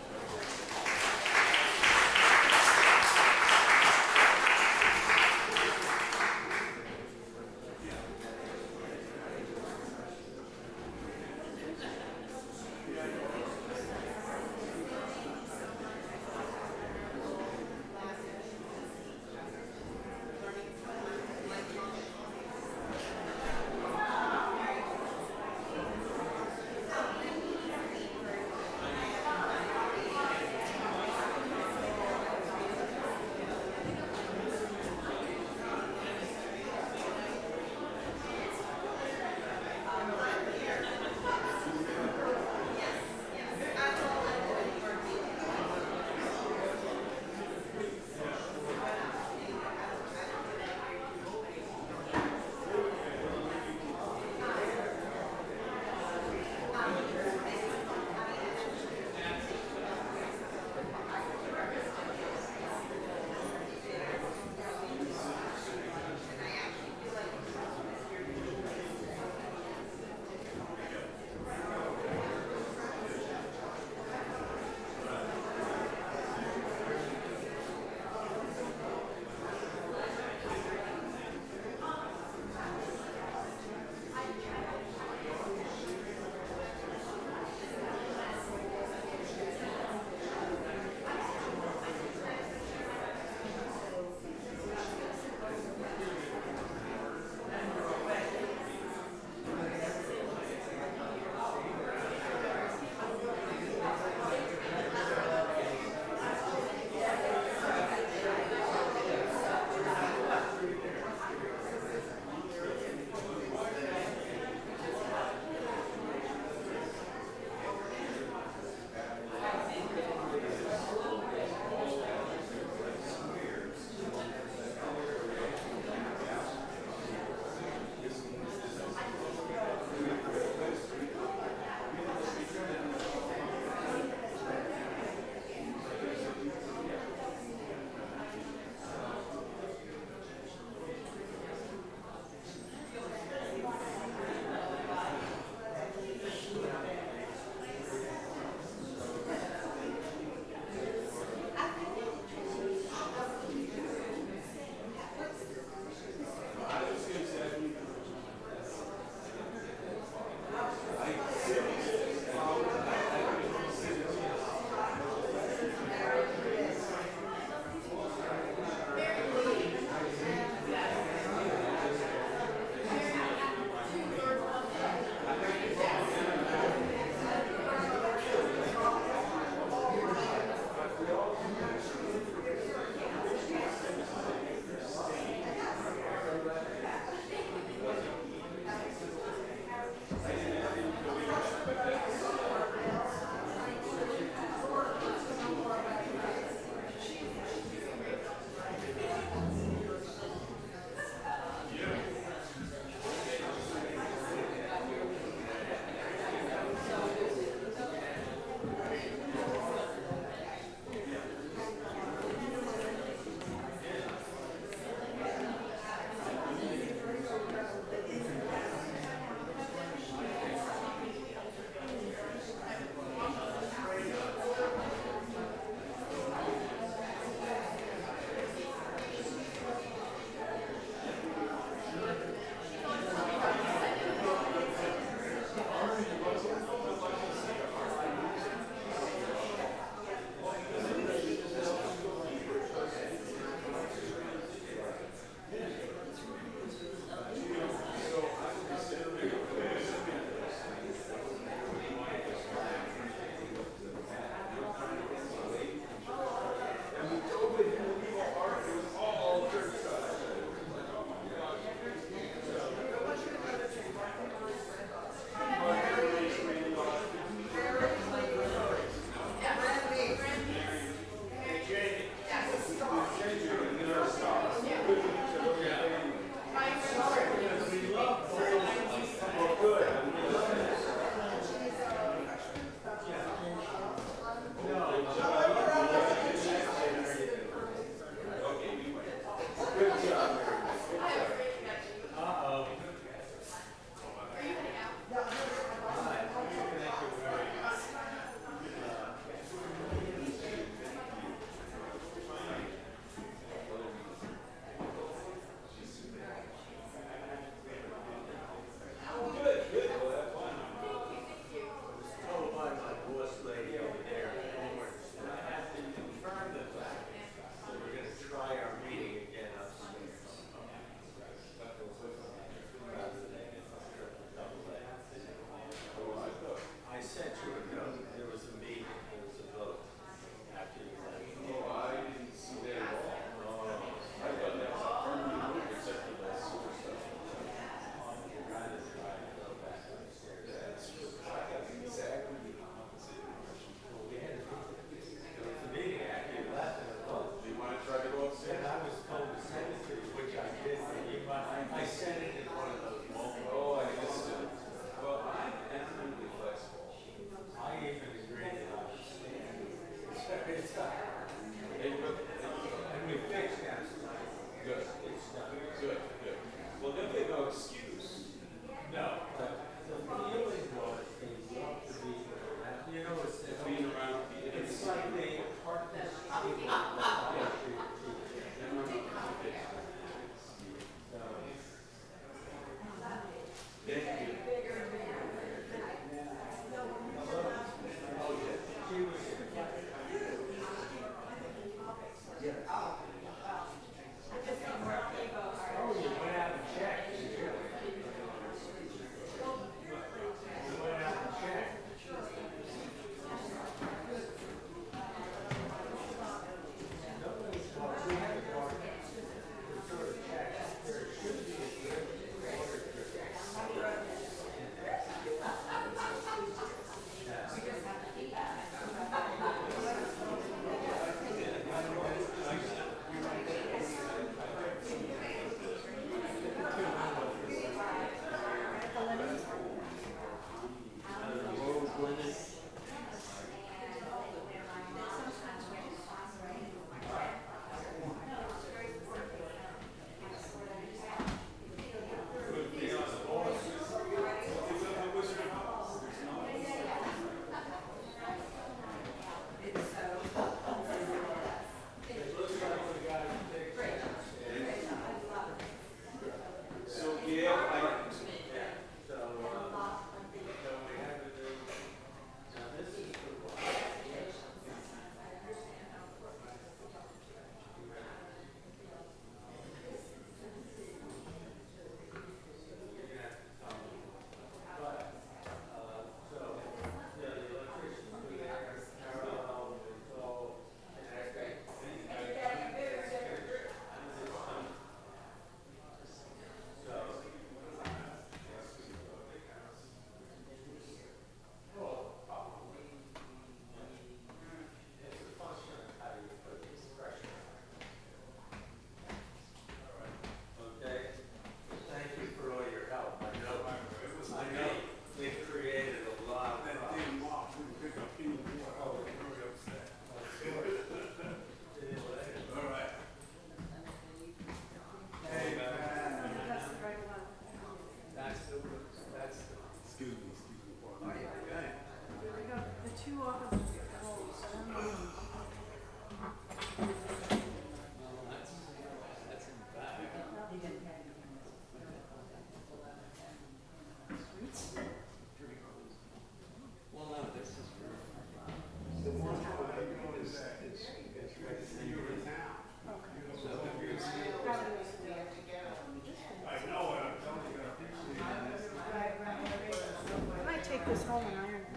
this home and iron it.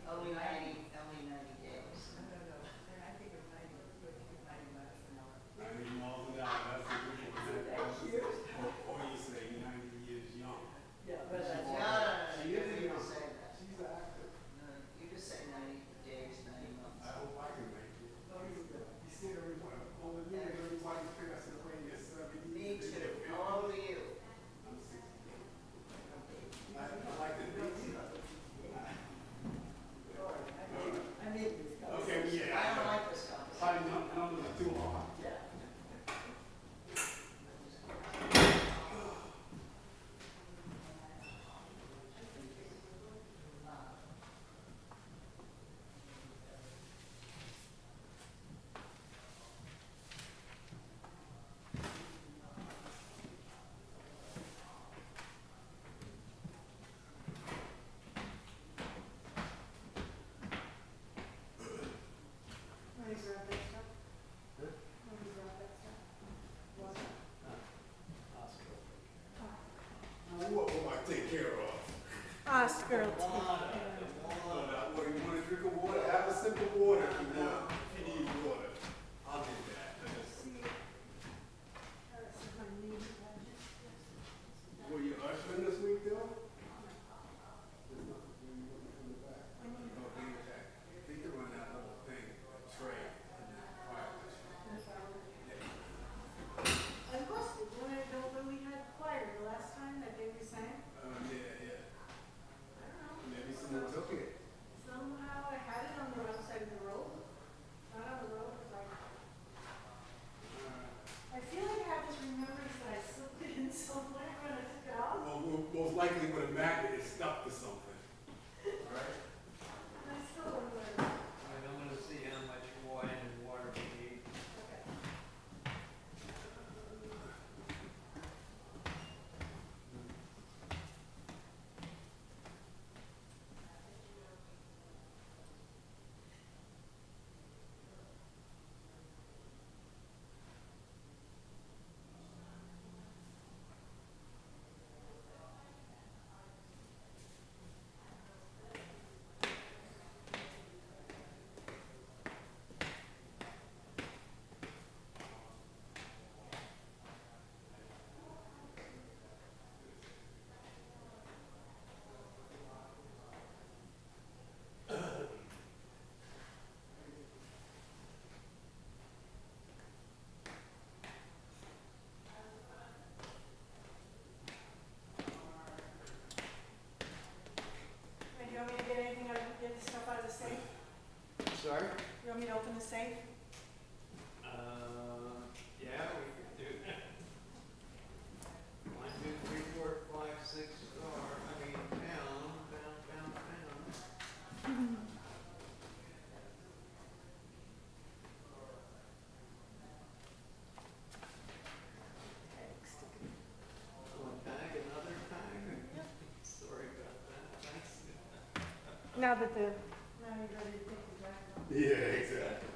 Only 90 days. I mean, miles an hour, that's a good one. Or you say 90 years young. Yeah, but that's. She You is can young. say that. She's active. No, you just say 90 days, 90 months. I hope I can make it. You see everyone, all the new, everybody's passing away, yes, Me too. How old are you? I'm 60. I like the big stuff. I need this conversation. Okay, yeah. I don't like this conversation. Probably numbers are too hard. Yeah. Want to grab that stuff? Want to grab that stuff? Water? What will I take care of? Oscar will take care of What, you want a drink of water? Have a sip of water if you want. If you need water. I'll do that. Were you ushering this week, though? There's nothing for you in the back. No, bring it back. They can run that little thing, a tray, and then fire this. I must have, when we had choir the last time that they were sang, Yeah. I don't know. Maybe someone took it. Somehow I had it on the wrong side of the road. Not on the road, it was like, I feel like I have this remembrance that I slipped it in somewhere when I took it off. Well, most likely with a magnet, it's stuck to something. All right? And I still don't know. I don't want to see how much wine and water we need. Okay. And you want me to get anything out of, get the stuff out of the safe? Sorry? You want me to open the safe? Yeah, we can do that. 1, 2, 3, 4, 5, 6 star. I mean, pound. One tag, another tag. Sorry about that. Thanks. Now you're ready to take the jacket off. Yeah, exactly.